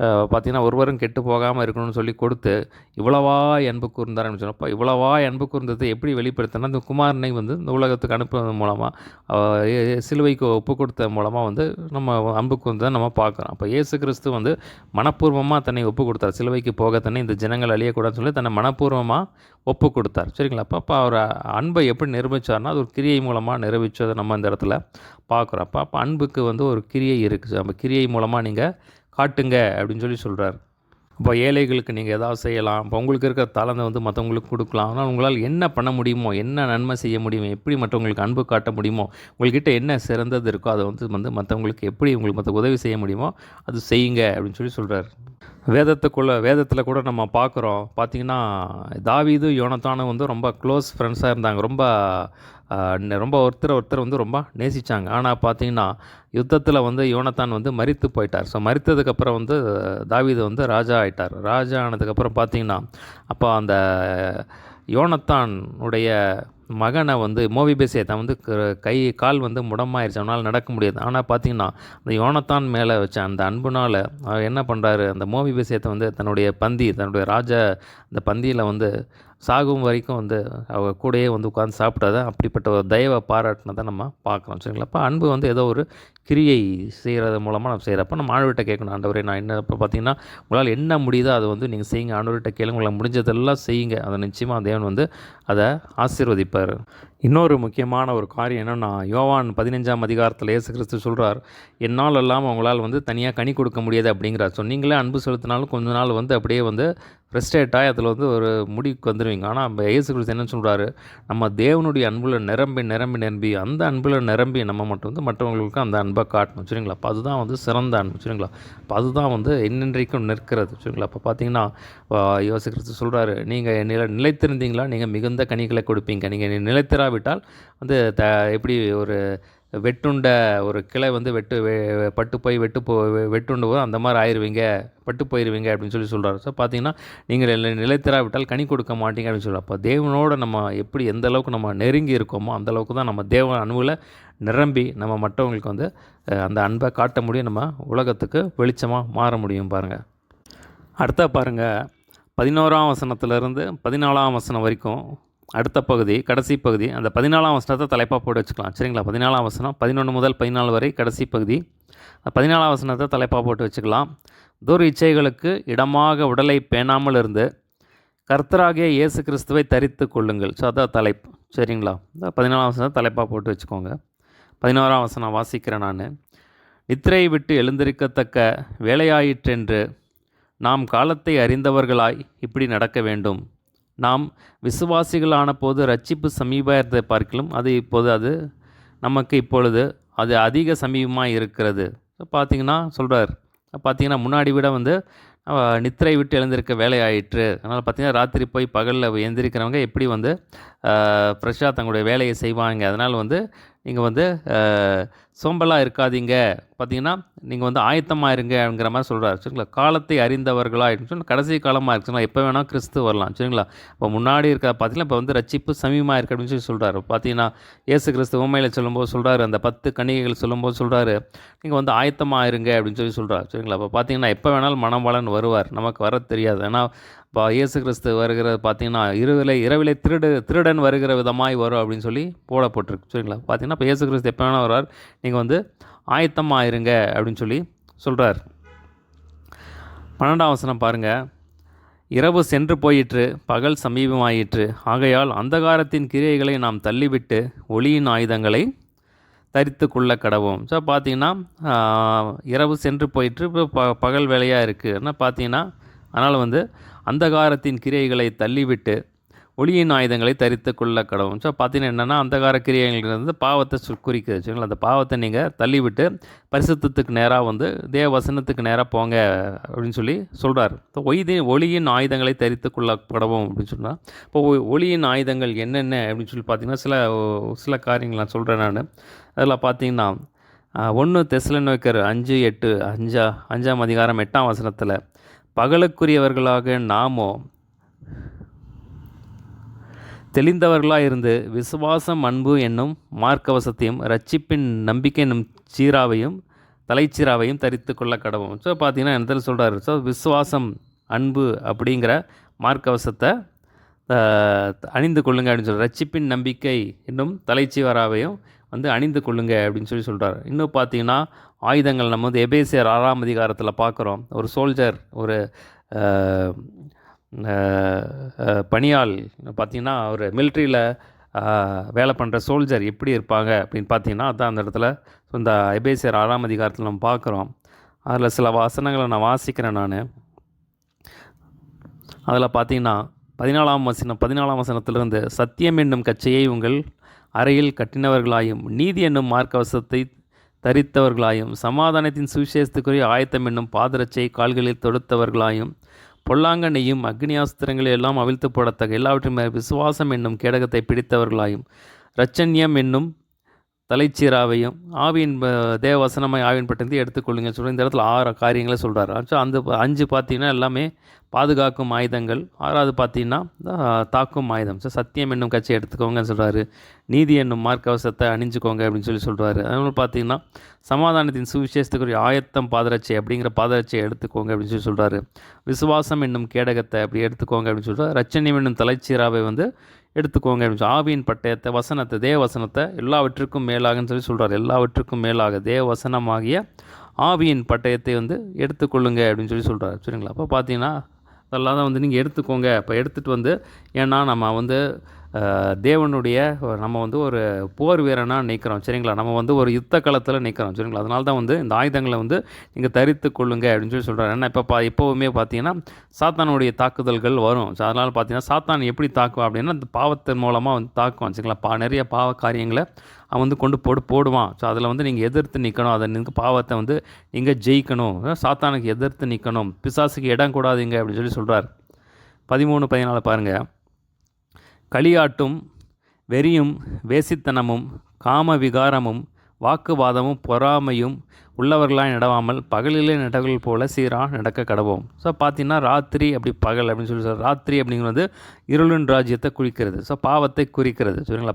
பார்த்திங்கன்னா ஒருவரும் கெட்டு போகாமல் இருக்கணும்னு சொல்லி கொடுத்து இவ்வளவா அன்பு கூர்ந்தார் அப்படின்னு சொன்னப்போ, இவ்வளவா அன்பு கூர்ந்ததை எப்படி வெளிப்படுத்தினா, இந்த குமாரனை வந்து இந்த உலகத்துக்கு அனுப்புவது மூலமாக, சிலுவைக்கு ஒப்பு கொடுத்த மூலமாக வந்து நம்ம அன்பு கூர்ந்ததை நம்ம பார்க்குறோம். பார்க்குறோம். அப்போ இயேசு கிறிஸ்து வந்து மனப்பூர்வமாக தன்னை ஒப்பு கொடுத்தார். சிலுவைக்கு போக தன்னை இந்த ஜனங்கள் அழியக்கூடாதுன்னு சொல்லி தன்னை மனப்பூர்வமாக ஒப்பு கொடுத்தார். சரிங்களா? அப்போ அவர் அன்பை எப்படி நிரூபித்தார்னா அது ஒரு கிரியை மூலமாக நிரூபித்ததை நம்ம இந்த இடத்துல பார்க்குறோம். அப்போ அன்புக்கு வந்து ஒரு கிரியை இருக்குது. நம்ம கிரியை மூலமாக நீங்கள் காட்டுங்க அப்படின்னு சொல்லி சொல்கிறார். இப்போ ஏழைகளுக்கு நீங்கள் எதாவது செய்யலாம். இப்போ உங்களுக்கு இருக்கிற தாளந்தை வந்து மற்றவங்களுக்கு கொடுக்கலாம். ஆனால் உங்களால் என்ன பண்ண முடியுமோ, என்ன நன்மை செய்ய முடியுமோ, எப்படி மற்றவங்களுக்கு அன்பு காட்ட முடியுமோ, உங்கள்கிட்ட என்ன சிறந்தது இருக்கோ அதை வந்து மற்றவங்களுக்கு எப்படி உங்களுக்கு உதவி செய்ய முடியுமோ அது செய்யுங்க அப்படின்னு சொல்லி சொல்கிறார். வேதத்தில் கூட நம்ம பார்த்தீங்கன்னா தாவீது யோனத்தானும் வந்து ரொம்ப க்ளோஸ் ஃப்ரெண்ட்ஸாக இருந்தாங்க. ரொம்ப ஒருத்தர் வந்து ரொம்ப நேசித்தாங்க. ஆனால் பார்த்தீங்கன்னா யுத்தத்தில் வந்து யோனத்தான் வந்து மரித்து போயிட்டார். ஸோ மரித்ததுக்கப்புறம் வந்து தாவீது வந்து ராஜா ஆகிட்டார். ராஜா ஆனதுக்கப்புறம் பார்த்தீங்கன்னா அப்போ அந்த யோனத்தான் உடைய மகனை வந்து மோவிபேசேத்தை வந்து கால் வந்து முடமாயிருச்சு, அவனால் நடக்க முடியாது. ஆனால் பார்த்தீங்கன்னா அந்த யோனத்தான் மேலே வச்ச அந்த அன்புனால் அவர் என்ன பண்ணுறாரு, அந்த மோவிபேசேத்தை வந்து தன்னுடைய அந்த பந்தியில் வந்து சாகும் வரைக்கும் வந்து அவர் கூடயே வந்து உட்காந்து சாப்பிட்டதை அப்படிப்பட்ட ஒரு தயவை பாராட்டினதை நம்ம பார்க்குறோம். சரிங்களா? அப்போ அன்பு வந்து ஏதோ ஒரு கிரியை செய்கிறது மூலமாக நம்ம செய்கிறப்ப நம்ம ஆண்டவர்கிட்ட கேட்கணும், ஆண்டவரே நான் என்ன இப்போ பார்த்தீங்கன்னா உங்களால் என்ன முடியுதோ அதை வந்து நீங்கள் செய்யுங்க, ஆண்டவர்கிட்ட கேளுங்க, உங்களால் முடிஞ்சதெல்லாம் செய்யுங்க. அதை நிச்சயமாக தேவன் வந்து அதை ஆசீர்வதிப்பார். இன்னொரு முக்கியமான ஒரு காரியம் என்னென்னா யோவான் 15ஆம் அதிகாரத்தில் இயேசு கிறிஸ்து சொல்கிறார், என்னால் இல்லாமல் உங்களால் வந்து தனியாக கனி கொடுக்க முடியாது அப்படிங்கிறார். ஸோ நீங்களே அன்பு செலுத்தினாலும் கொஞ்ச நாள் வந்து அப்படியே வந்து ஃப்ரஸ்ட்ரேட் ஆகி அதில் வந்து ஒரு முடிவுக்கு வந்துடுவீங்க. ஆனால் இயேசு கிறிஸ்து என்ன சொல்கிறாரு, நம்ம தேவனுடைய அன்பில் நிரம்பி அந்த அன்பில் நிரம்பி நம்ம மட்டும் வந்து மற்றவங்களுக்கு அந்த அன்பை காட்டணும். சரிங்களா? அப்போ அதுதான் வந்து சிறந்த அன்பு. சரிங்களா? அப்போ அதுதான் வந்து என்னென்றைக்கும் நிற்கிறது. சரிங்களா? அப்போ பார்த்தீங்கன்னா இயேசு கிறிஸ்து சொல்கிறாரு, நீங்கள் நிலைத்திருந்தீங்களா நீங்கள் மிகுந்த கனிகளை கொடுப்பீங்க. நீங்கள் நிலைத்திராவிட்டால் வந்து எப்படி ஒரு வெட்டுண்ட ஒரு கிளை வந்து வெட்டுண்டு போதும் அந்த மாதிரி ஆயிடுவீங்க, பட்டு போயிடுவீங்க அப்படின்னு சொல்லி சொல்கிறார். ஸோ பார்த்தீங்கன்னா நீங்கள் நிலைத்திராவிட்டால் கனி கொடுக்க மாட்டீங்க அப்படின்னு சொல்கிறார். அப்போ தேவனோட நம்ம எப்படி எந்த அளவுக்கு நம்ம நெருங்கி இருக்கோமோ அந்த அளவுக்கு தான் நம்ம தேவ அன்புல நிரம்பி நம்ம மற்றவங்களுக்கு வந்து அந்த அன்பை காட்ட முடியும், நம்ம உலகத்துக்கு வெளிச்சமாக மாற முடியும். பாருங்கள், அடுத்த பாருங்கள் 11ஆம் வசனத்திலிருந்து 14ஆம் வசனம் வரைக்கும் அடுத்த பகுதி, கடைசி பகுதி. அந்த 14ஆம் வசனத்தை தலைப்பாக போட்டு வச்சுக்கலாம். சரிங்களா? 14ஆம் வசனம் 11 முதல் 14 வரை கடைசி பகுதி. 14ஆம் வசனத்தை தலைப்பாக போட்டு வச்சுக்கலாம். துர் இச்சைகளுக்கு இடமாக உடலை பேணாமல் இருந்து கர்த்தராகிய இயேசு கிறிஸ்துவை தரித்து கொள்ளுங்கள். ஸோ அதான் தலைப்பு. சரிங்களா? இந்த 14ஆம் வசனத்தை தலைப்பாக போட்டு வச்சுக்கோங்க. 11ஆம் வசனம் வாசிக்கிறேன் நான். நித்திரை விட்டு எழுந்திருக்கத்தக்க வேலையாயிற்றென்று நாம் காலத்தை அறிந்தவர்களாய் இப்படி நடக்க வேண்டும். நாம் விசுவாசிகளான போது ரட்சிப்பு சமீபத்தை பார்க்கலாம், அது நமக்கு இப்பொழுது அது அதிக சமீபமாக இருக்கிறது. பார்த்தீங்கன்னா சொல்கிறார், பார்த்தீங்கன்னா முன்னாடி விட வந்து நித்திரை விட்டு எழுந்திருக்க வேலை ஆயிற்று. அதனால் பார்த்தீங்கன்னா ராத்திரி போய் பகலில் எழுந்திருக்கிறவங்க எப்படி வந்து ஃப்ரெஷ்ஷாக தங்களுடைய வேலையை செய்வாங்க. அதனால் வந்து நீங்கள் வந்து சோம்பலாக இருக்காதீங்க, பார்த்தீங்கன்னா நீங்கள் வந்து ஆயத்தமாக இருங்கிற மாதிரி சொல்கிறார். சரிங்களா? காலத்தை அறிந்தவர்களாக சொல்லி கடைசி காலமாக இருக்குங்களா, எப்போ வேணால் கிறிஸ்து வரலாம். சரிங்களா? இப்போ முன்னாடி இருக்க பார்த்தீங்கன்னா இப்போ வந்து ரட்சிப்பு சமீபமாக இருக்குது அப்படின்னு சொல்லி சொல்கிறார். பார்த்தீங்கன்னா இயேசு கிறிஸ்து உண்மையில் சொல்லும்போது சொல்கிறாரு, அந்த 10 கன்னிகைகள் சொல்லும்போது சொல்கிறாரு, நீங்கள் வந்து ஆயத்தமாக இருங்க அப்படின்னு சொல்லி சொல்கிறார். சரிங்களா? இப்போ பார்த்தீங்கன்னா எப்போ வேணாலும் மணவாளன் வருவார், நமக்கு வர தெரியாது. ஏன்னா இப்போ இயேசு கிறிஸ்து வருகிறது பார்த்தீங்கன்னா இரவிலே திருடன் வருகிற விதமாய் வரும் அப்படின்னு சொல்லி போடப்பட்டிருக்கு. சரிங்களா? பார்த்தீங்கன்னா இப்போ இயேசு கிறிஸ்து எப்போ வேணால் வர்றார், நீங்கள் வந்து ஆயத்தமாக இருங்க அப்படின்னு சொல்லி சொல்கிறார். 12ஆம் வசனம் பாருங்கள். இரவு சென்று போயிற்று, பகல் சமீபமாயிற்று, ஆகையால் அந்தகாரத்தின் கிரியைகளை நாம் தள்ளிவிட்டு ஒளியின் ஆயுதங்களை தரித்து கொள்ள கடவோம். ஸோ பார்த்தீங்கன்னா இரவு சென்று போயிற்று, இப்போ பகல் வேலையாக இருக்குது. ஆனால் பார்த்தீங்கன்னா அதனால் வந்து அந்தகாரத்தின் கிரியைகளை தள்ளிவிட்டு ஒளியின் ஆயுதங்களை தரித்து கொள்ள கடவும். ஸோ பார்த்தீங்கன்னா என்னென்னா அந்தகார கிரியைகள் பாவத்தை குறிக்குது. வச்சுங்களா? அந்த பாவத்தை நீங்கள் தள்ளிவிட்டு பரிசுத்தத்துக்கு நேராக வந்து தேவ வசனத்துக்கு நேராக போங்க அப்படின்னு சொல்லி சொல்கிறார். ஸோ ஒளியின் ஆயுதங்களை தரித்து கொள்ள கடவும் அப்படின்னு சொன்னால் இப்போ ஒளியின் ஆயுதங்கள் என்னென்ன அப்படின்னு சொல்லி பார்த்தீங்கன்னா சில காரியங்கள் நான் சொல்கிறேன் நான். அதில் பார்த்தீங்கன்னா 1 தெசலோனிக்கர் 5:8 அதிகாரம் 8ஆம் வசனத்தில் பகலுக்குரியவர்களாக நாமோ தெளிந்தவர்களாக இருந்து விசுவாசம், அன்பு என்னும் மார்க்கவசத்தையும் ரட்சிப்பின் நம்பிக்கை என்னும் தலைச்சீராவையும் தரித்து கொள்ள கடவும். ஸோ பார்த்தீங்கன்னா என்ன சொல்கிறாரு, ஸோ விசுவாசம், அன்பு அப்படிங்கிற மார்க்கவசத்தை அணிந்து கொள்ளுங்க அப்படின்னு சொல்கிறார். ரட்சிப்பின் நம்பிக்கை என்னும் தலைச்சீவராவையும் வந்து அணிந்து கொள்ளுங்க அப்படின்னு சொல்கிறார். இன்னும் பார்த்தீங்கன்னா ஆயுதங்கள் நம்ம வந்து எபேசியர் 6ஆம் அதிகாரத்தில் பார்க்குறோம். ஒரு சோல்ஜர், ஒரு பணியாள் பார்த்திங்கன்னா ஒரு மிலிட்ரியில் வேலை பண்ணுற சோல்ஜர் எப்படி இருப்பாங்க அப்படின்னு பார்த்தீங்கன்னா அதான் அந்த இடத்துல இந்த எபேசியர் 6ஆம் அதிகாரத்தில் நம்ம பார்க்குறோம். அதில் சில வசனங்களை நான் வாசிக்கிறேன். நான் அதில் பார்த்தீங்கன்னா 14ஆம் வசனத்திலிருந்து, சத்தியம் என்னும் கச்சையை உங்கள் அறையில் கட்டினவர்களாயும் நீதி என்னும் மார்க்கவசத்தை தரித்தவர்களாயும் சமாதானத்தின் சுவிசேஷத்துக்குரிய ஆயத்தம் என்னும் பாதரட்சை கால்களில் தொடுத்தவர்களாயும் பொல்லாங்கண்ணையும் அக்னியாஸ்திரங்களை எல்லாம் அவிழ்த்து போடத்தக்க எல்லாவற்றையும் விசுவாசம் என்னும் கேடகத்தை பிடித்தவர்களாயும் இரட்சண்யம் என்னும் தலைச்சீராவையும் ஆவியின் தேவவசனமாய் ஆவியின் பட்டத்தை எடுத்துக்கொள்ளுங்க சொல்லி இந்த இடத்துல 6 காரியங்களை சொல்கிறார். அந்த 5 பார்த்தீங்கன்னா எல்லாமே பாதுகாக்கும் ஆயுதங்கள். 6வது பார்த்தீங்கன்னா தாக்கும் ஆயுதம். சத்தியம் என்னும் கட்சியை எடுத்துக்கோங்கன்னு சொல்கிறாரு. நீதி என்னும் மார்க்கவசத்தை அணிஞ்சுக்கோங்க அப்படின்னு சொல்கிறாரு. அதனால பார்த்தீங்கன்னா சமாதானத்தின் சுவிசேஷத்துக்குரிய ஆயத்தம் பாதரட்சை அப்படிங்கிற பாதரட்சியை எடுத்துக்கோங்க அப்படின்னு சொல்கிறாரு. விசுவாசம் என்னும் கேடகத்தை அப்படி எடுத்துக்கோங்க அப்படின்னு சொல்கிறார். இரட்சண்யம் என்னும் தலைச்சீராவை வந்து எடுத்துக்கோங்க அப்படின்னு ஆவியின் பட்டயத்தை, வசனத்தை, தேவ வசனத்தை எல்லாவற்றுக்கும் மேலாகன்னு சொல்கிறார். எல்லாவற்றுக்கும் மேலாக தேவ வசனமாகிய ஆவியின் பட்டயத்தை வந்து எடுத்துக்கொள்ளுங்க அப்படின்னு சொல்கிறார். சரிங்களா? அப்போ பார்த்தீங்கன்னா அதெல்லாம் தான் வந்து நீங்கள் எடுத்துக்கோங்க. இப்போ எடுத்துகிட்டு வந்து, ஏன்னா நம்ம வந்து தேவனுடைய நம்ம வந்து ஒரு போர் வீரனாக நிற்கிறோம். சரிங்களா? நம்ம வந்து ஒரு யுத்த களத்தில் நிற்கிறோம். சரிங்களா? அதனால தான் வந்து இந்த ஆயுதங்களை வந்து நீங்கள் தரித்து கொள்ளுங்க அப்படின்னு சொல்கிறார். ஏன்னா எப்போவுமே பார்த்தீங்கன்னா சாத்தானுடைய தாக்குதல்கள் வரும். ஸோ அதனால் பார்த்தீங்கன்னா சாத்தான் எப்படி தாக்குவான் அப்படின்னா இந்த பாவத்தின் மூலமாக வந்து தாக்குவான். சரிங்களா? நிறைய பாவ காரியங்களை அவன் வந்து கொண்டு போடுவான். ஸோ அதில் வந்து நீங்கள் எதிர்த்து நிற்கணும். அதை நீங்கள் பாவத்தை வந்து நீங்கள் ஜெயிக்கணும். சாத்தானுக்கு எதிர்த்து நிற்கணும். பிசாசுக்கு இடம் கூடாதுங்க அப்படின்னு சொல்கிறார். 13-14 பாருங்கள். களியாட்டும் வெறியும் வேசித்தனமும் காம விகாரமும் வாக்குவாதமும் பொறாமையும் உள்ளவர்களாக நடவாமல் பகலிலே நடவர்கள் போல சீராக நடக்க கடவோம். ஸோ பார்த்தீங்கன்னா ராத்திரி அப்படி பகல் அப்படின்னு சொல்லி சொல்கிறார். ராத்திரி அப்படிங்கிறது இருளின் ராஜ்யத்தை குறிக்கிறது. ஸோ பாவத்தை குறிக்கிறது. சரிங்களா?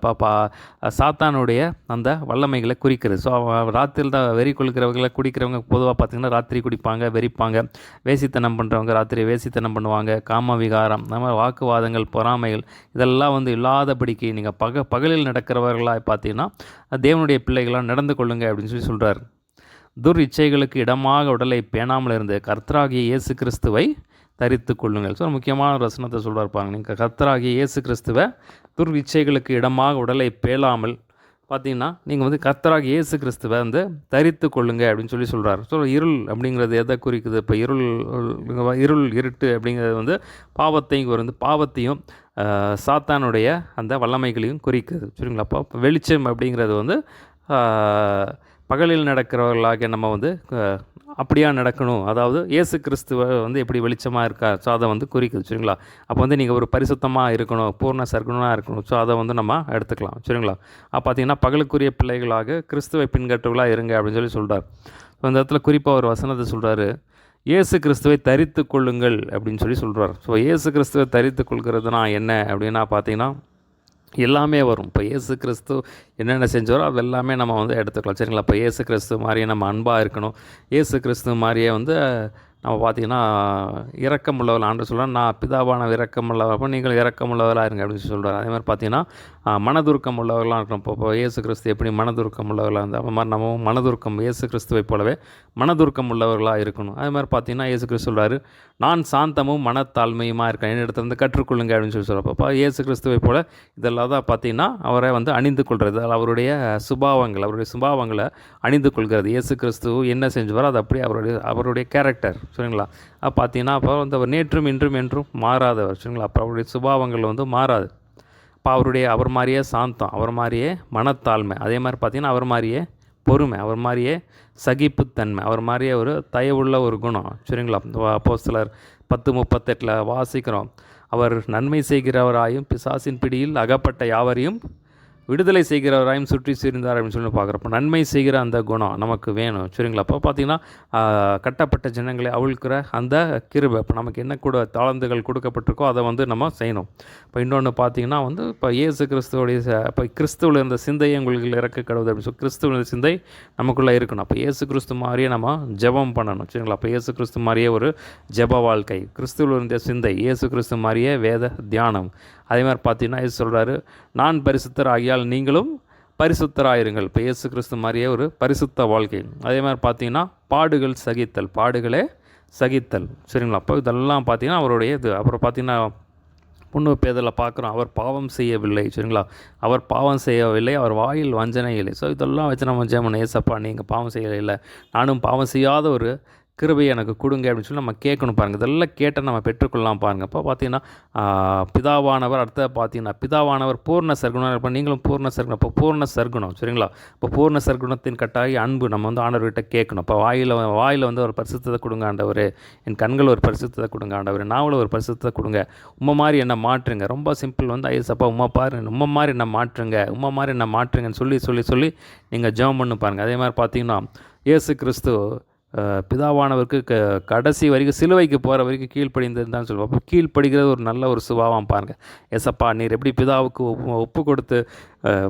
சாத்தானுடைய அந்த வல்லமைகளை குறிக்கிறது. ஸோ ராத்திரியில் தான் வெறி கொள்கிறவர்களை குடிக்கிறவங்க பொதுவாக பார்த்திங்கன்னா ராத்திரி குடிப்பாங்க, வெறிப்பாங்க. வேசித்தனம் பண்ணுறவங்க ராத்திரி வேசித்தனம் பண்ணுவாங்க. காம விகாரம், நம்ம வாக்குவாதங்கள், பொறாமைகள் இதெல்லாம் வந்து இல்லாதபடிக்கு நீங்கள் பகலில் நடக்கிறவர்களாக பார்த்தீங்கன்னா தேவனுடைய பிள்ளைகளாக நடந்து கொள்ளுங்க அப்படின்னு சொல்கிறார். துர் இச்சைகளுக்கு இடமாக உடலை பேணாமல் இருந்து கர்த்தராகிய இயேசு கிறிஸ்துவை தரித்து கொள்ளுங்கள். ஸோ முக்கியமான ஒரு வசனத்தை சொல்கிறார் பாருங்க. நீங்கள் கர்த்தராகிய இயேசு கிறிஸ்துவை துர் இச்சைகளுக்கு இடமாக உடலை பேணாமல் பார்த்தீங்கன்னா நீங்கள் வந்து கர்த்தராகிய இயேசு கிறிஸ்துவை வந்து தரித்து கொள்ளுங்க அப்படின்னு சொல்கிறார். ஸோ இருள் அப்படிங்கிறது எதை குறிக்குது? இப்போ இருட்டு அப்படிங்கிறது வந்து பாவத்தையும் சாத்தானுடைய அந்த வல்லமைகளையும் குறிக்குது. சரிங்களா? அப்போ வெளிச்சம் அப்படிங்கிறது வந்து பகலில் நடக்கிறவர்களாக நம்ம வந்து அப்படியா நடக்கணும். அதாவது இயேசு கிறிஸ்துவ வந்து எப்படி வெளிச்சமாக இருக்கார், ஸோ அதை வந்து குறிக்குது. சரிங்களா? அப்போ வந்து நீங்கள் ஒரு பரிசுத்தமாக இருக்கணும், பூர்ண சர்க்குணமாக இருக்கணும். ஸோ அதை வந்து நம்ம எடுத்துக்கலாம். சரிங்களா? பார்த்தீங்கன்னா பகலுக்குரிய பிள்ளைகளாக கிறிஸ்துவை பின்பற்றுவர்களாக இருங்க அப்படின்னு சொல்கிறார். ஸோ அந்த இடத்துல குறிப்பாக ஒரு வசனத்தை சொல்கிறாரு. இயேசு கிறிஸ்துவை தரித்து கொள்ளுங்கள் அப்படின்னு சொல்கிறார். ஸோ இயேசு கிறிஸ்துவை தரித்து கொள்கிறதுனா என்ன அப்படின்னா பார்த்தீங்கன்னா எல்லாமே வரும். இப்போ இயேசு கிறிஸ்து என்னென்ன செஞ்சாரோ அது எல்லாமே நம்ம வந்து எடுத்துக்கலாம். சரிங்களா? இப்போ இயேசு கிறிஸ்து மாதிரியே நம்ம அன்பாக இருக்கணும். இயேசு கிறிஸ்து மாதிரியே வந்து நம்ம பார்த்திங்கன்னா இரக்கம் உள்ளவர்கள் ஆண்டு சொல்கிறார். நான் பிதாவான இரக்கம் உள்ளவர், நீங்கள் இரக்கம் உள்ளவர்களாக இருங்க அப்படின்னு சொல்கிறார். அதே மாதிரி பார்த்திங்கன்னா மனதுருக்கம் உள்ளவர்களாக இருக்கணும். இப்போ இயேசு கிறிஸ்து எப்படி மனதுருக்கம் உள்ளவர்களாக இருந்தால் அது மாதிரி நம்ம மனதுருக்கம் இயேசு கிறிஸ்துவை போலவே மனதுருக்கம் உள்ளவர்களாக இருக்கணும். அதே மாதிரி பார்த்திங்கன்னா இயேசு கிறிஸ்து சொல்கிறார், நான் சாந்தமும் மனத்தாழ்மையுமாக இருக்கேன், என்னிடத்துல வந்து கற்றுக்கொள்ளுங்க அப்படின்னு சொல்கிறார். அப்போ இயேசு கிறிஸ்துவை போல இதெல்லாம் தான் பார்த்திங்கன்னா அவரை வந்து அணிந்து கொள்வது, அவருடைய சுபாவங்களை அணிந்து கொள்கிறது. இயேசு கிறிஸ்து என்ன செஞ்சுவாரோ அது அப்படியே அவருடைய கேரக்டர். சரிங்களா? பார்த்தீங்கன்னா அப்போ வந்து அவர் நேற்றும் இன்றும் என்றும் மாறாதவர். சரிங்களா? அப்போ அவருடைய சுபாவங்கள் வந்து மாறாது. அப்போ அவர் மாதிரியே சாந்தம், அவர் மாதிரியே மனத்தாழ்மை, அதே மாதிரி பார்த்திங்கன்னா அவர் மாதிரியே பொறுமை, அவர் மாதிரியே சகிப்புத்தன்மை, அவர் மாதிரியே ஒரு தயவுள்ள ஒரு குணம். சரிங்களா? அப்போஸ்தலர் 10:38 வாசிக்கிறோம். அவர் நன்மை செய்கிறவராயும் பிசாசின் பிடியில் அகப்பட்ட யாவரையும் விடுதலை செய்கிறவராயும் சுற்றி சிரிந்தார் அப்படின்னு சொல்லி பார்க்குறப்ப நன்மை செய்கிற அந்த குணம் நமக்கு வேணும். சரிங்களா? அப்போ பார்த்திங்கன்னா கட்டப்பட்ட ஜனங்களை அவிழ்க்கிற அந்த கிருபை, இப்போ நமக்கு என்ன கூட தாளந்துகள் கொடுக்கப்பட்டிருக்கோ அதை வந்து நம்ம செய்யணும். இப்போ இன்னொன்று பார்த்திங்கன்னா வந்து இப்போ இயேசு கிறிஸ்துவோடைய இப்போ கிறிஸ்துவில் இருந்த சிந்தையை உங்களுக்கு இறக்க கடவுது அப்படின்னு சொல்லி கிறிஸ்துவ சிந்தை நமக்குள்ளே இருக்கணும். அப்போ இயேசு கிறிஸ்து மாதிரியே நம்ம ஜெபம் பண்ணணும். சரிங்களா? அப்போ இயேசு கிறிஸ்து மாதிரியே ஒரு ஜெப வாழ்க்கை, கிறிஸ்துவில் இருந்த சிந்தை, இயேசு கிறிஸ்து மாதிரியே வேத தியானம். அதே மாதிரி பார்த்தீங்கன்னா இயேசு சொல்கிறாரு, நான் பரிசுத்தர் ஆகியால் நீங்களும் பரிசுத்தராயிருங்கள். இப்போ இயேசு கிறிஸ்து மாதிரியே ஒரு பரிசுத்த வாழ்க்கை. அதே மாதிரி பார்த்தீங்கன்னா பாடுகளே சகித்தல். சரிங்களா? அப்போ இதெல்லாம் பார்த்தீங்கன்னா அவருடைய இது. அப்புறம் பார்த்தீங்கன்னா புண்ணு பேதலில் பார்க்குறோம், அவர் பாவம் செய்யவில்லை. சரிங்களா? அவர் பாவம் செய்யவில்லை, அவர் வாயில் வஞ்சனை இல்லை. ஸோ இதெல்லாம் வச்சு நம்ம ஜெபம், ஏசப்பா நீங்கள் பாவம் செய்யலை, நானும் பாவம் செய்யாத ஒரு கிருபையை எனக்கு கொடுங்க அப்படின்னு சொல்லி நம்ம கேட்கணும் பாருங்கள். இதெல்லாம் கேட்டால் நம்ம பெற்றுக்கொள்ளலாம் பாருங்கள். இப்போ பார்த்தீங்கன்னா பிதாவானவர், அடுத்த பார்த்தீங்கன்னா பிதாவானவர் பூர்ண சர்க்குணம் இருப்போம், நீங்களும் பூர்ண சர்க்குணம். இப்போ பூர்ண சர்க்குணம். சரிங்களா? இப்போ பூர்ண சர்க்குணத்தின் கட்டாயி அன்பு நம்ம வந்து ஆண்டவர்கிட்ட கேட்கணும். இப்போ வாயில் வந்து ஒரு பரிசுத்தத்தை கொடுங்க ஆண்டவர், என் கண்கள் ஒரு பரிசுத்தத்தை கொடுங்க ஆண்டவர், நாவல ஒரு பரிசுத்தத்தை கொடுங்க, உம்மை மாதிரி என்ன மாற்றுங்க. ரொம்ப சிம்பிள் வந்து ஐயசப்பா உம்மை மாதிரி என்ன மாற்றுங்கன்னு சொல்லி நீங்கள் ஜெபம் பண்ணு பாருங்கள். அதே மாதிரி பார்த்தீங்கன்னா இயேசு கிறிஸ்து பிதாவானவருக்கு கடைசி வரைக்கும் சிலுவைக்கு போகிற வரைக்கும் கீழ்ப்படிந்ததுன்னு சொல்லுவோம். அப்போ கீழ்ப்படுகிறது ஒரு நல்ல ஒரு சுபாவம் பாருங்கள். ஏசப்பா நீர் எப்படி பிதாவுக்கு ஒப்பு கொடுத்து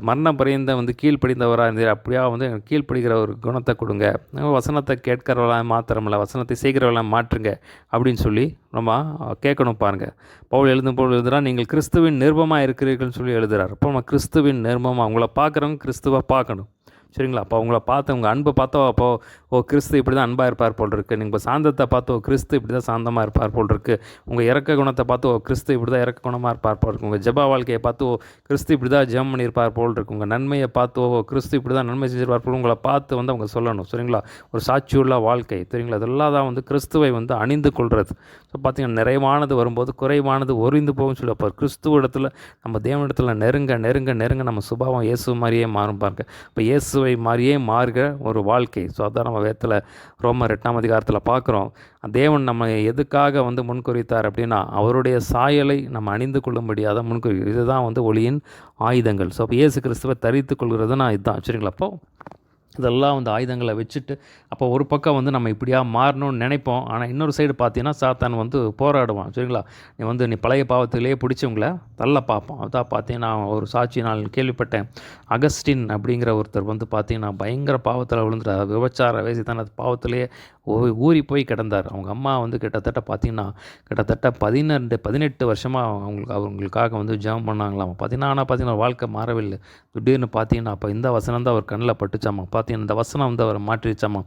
மரணம் பரியந்த வந்து கீழ்ப்படிந்தவராக இருந்தீர், அப்படியா வந்து கீழ்ப்படுகிற ஒரு குணத்தை கொடுங்க, வசனத்தை கேட்கிறவெல்லாம் மாத்திரமில்ல வசனத்தை செய்கிறவெல்லாம் மாற்றுங்க அப்படின்னு சொல்லி நம்ம கேட்கணும் பாருங்கள். பவுல் எழுதுகிறா, நீங்கள் கிறிஸ்துவின் நிர்பமாக இருக்கிறீர்கள்னு சொல்லி எழுதுகிறார். அப்போ நம்ம கிறிஸ்துவின் நிர்பமாக அவங்கள பார்க்குறவங்க கிறிஸ்துவை பார்க்கணும். சரிங்களா? அப்போ அவங்கள பார்த்து உங்கள் அன்பை பார்த்தோ அப்போது கிறிஸ்து இப்படி தான் அன்பாக இருப்பார் போல் இருக்குது. நீங்கள் இப்போ சாந்தத்தை பார்த்தோ கிறிஸ்து இப்படி தான் சாந்தமாக இருப்பார் போல் இருக்குது. உங்கள் இறக்க குணத்தை பார்த்தோ கிறிஸ்து இப்படி தான் இறக்க குணமாக இருப்பார் போல் இருக்குது. உங்கள் ஜெப வாழ்க்கையை பார்த்தோ கிறிஸ்து இப்படி தான் ஜெபம் பண்ணியிருப்பார் போல் இருக்குது. உங்கள் நன்மையை பார்த்தோ கிறிஸ்து இப்படி தான் நன்மை செஞ்சிருப்பார் போல் உங்களை பார்த்து வந்து அவங்க சொல்லணும். சரிங்களா? ஒரு சாட்சியுள்ள வாழ்க்கை. சரிங்களா? இதெல்லாம் தான் வந்து கிறிஸ்துவை வந்து அணிந்து கொள்வது. ஸோ பார்த்திங்கன்னா நிறைவானது வரும்போது குறைவானது ஒரிந்து போகும்னு சொல்லி அப்போ கிறிஸ்துவ இடத்துல நம்ம தேவனிடத்தில் நெருங்க நம்ம சுபாவம் இயேசு மாதிரியே மாறும் பாருங்க. இப்போ இயேசுவை மாதிரியே மாறுகிற ஒரு வாழ்க்கை. ஸோ அதான் நம்ம வேதத்தில் ரோமர் 8ஆம் அதிகாரத்தில் பார்க்குறோம். தேவன் நம்ம எதுக்காக வந்து முன்குறித்தார் அப்படின்னா அவருடைய சாயலை நம்ம அணிந்து கொள்ளும்படியாக முன்குறி. இதுதான் வந்து ஒளியின் ஆயுதங்கள். ஸோ அப்போ இயேசு கிறிஸ்துவை தரித்து கொள்கிறதுனா இதுதான். சரிங்களா? அப்போ இதெல்லாம் வந்து ஆயுதங்களை வச்சுட்டு அப்போ ஒரு பக்கம் வந்து நம்ம இப்படியா மாறணும்னு நினைப்போம். ஆனால் இன்னொரு சைடு பார்த்தீங்கன்னா சாத்தான் வந்து போராடுவான். சரிங்களா? நீ பழைய பாவத்திலேயே பிடிச்சவங்கள தள்ள பார்ப்போம். அதான் பார்த்தீங்கன்னா ஒரு சாட்சி நான் கேள்விப்பட்டேன். அகஸ்டின் அப்படிங்கிற ஒருத்தர் வந்து பார்த்தீங்கன்னா பயங்கர பாவத்தில் விழுந்துட்டார். விபச்சார வேசித்தான் அது பாவத்திலேயே ஊறி போய் கிடந்தார். அவங்க அம்மா வந்து கிட்டத்தட்ட 18 வருஷமாக அவங்களுக்காக வந்து ஜெபம் பண்ணாங்களாம். பார்த்தீங்கன்னா ஆனால் பார்த்தீங்கன்னா வாழ்க்கை மாறவில்லை. திடீர்னு பார்த்தீங்கன்னா அப்போ இந்த வசனம் தான் அவர் கண்ணில் பட்டுச்சாமா. பார்த்தீங்கன்னா இந்த வசனம் வந்து அவர் மாற்றிச்சாமா.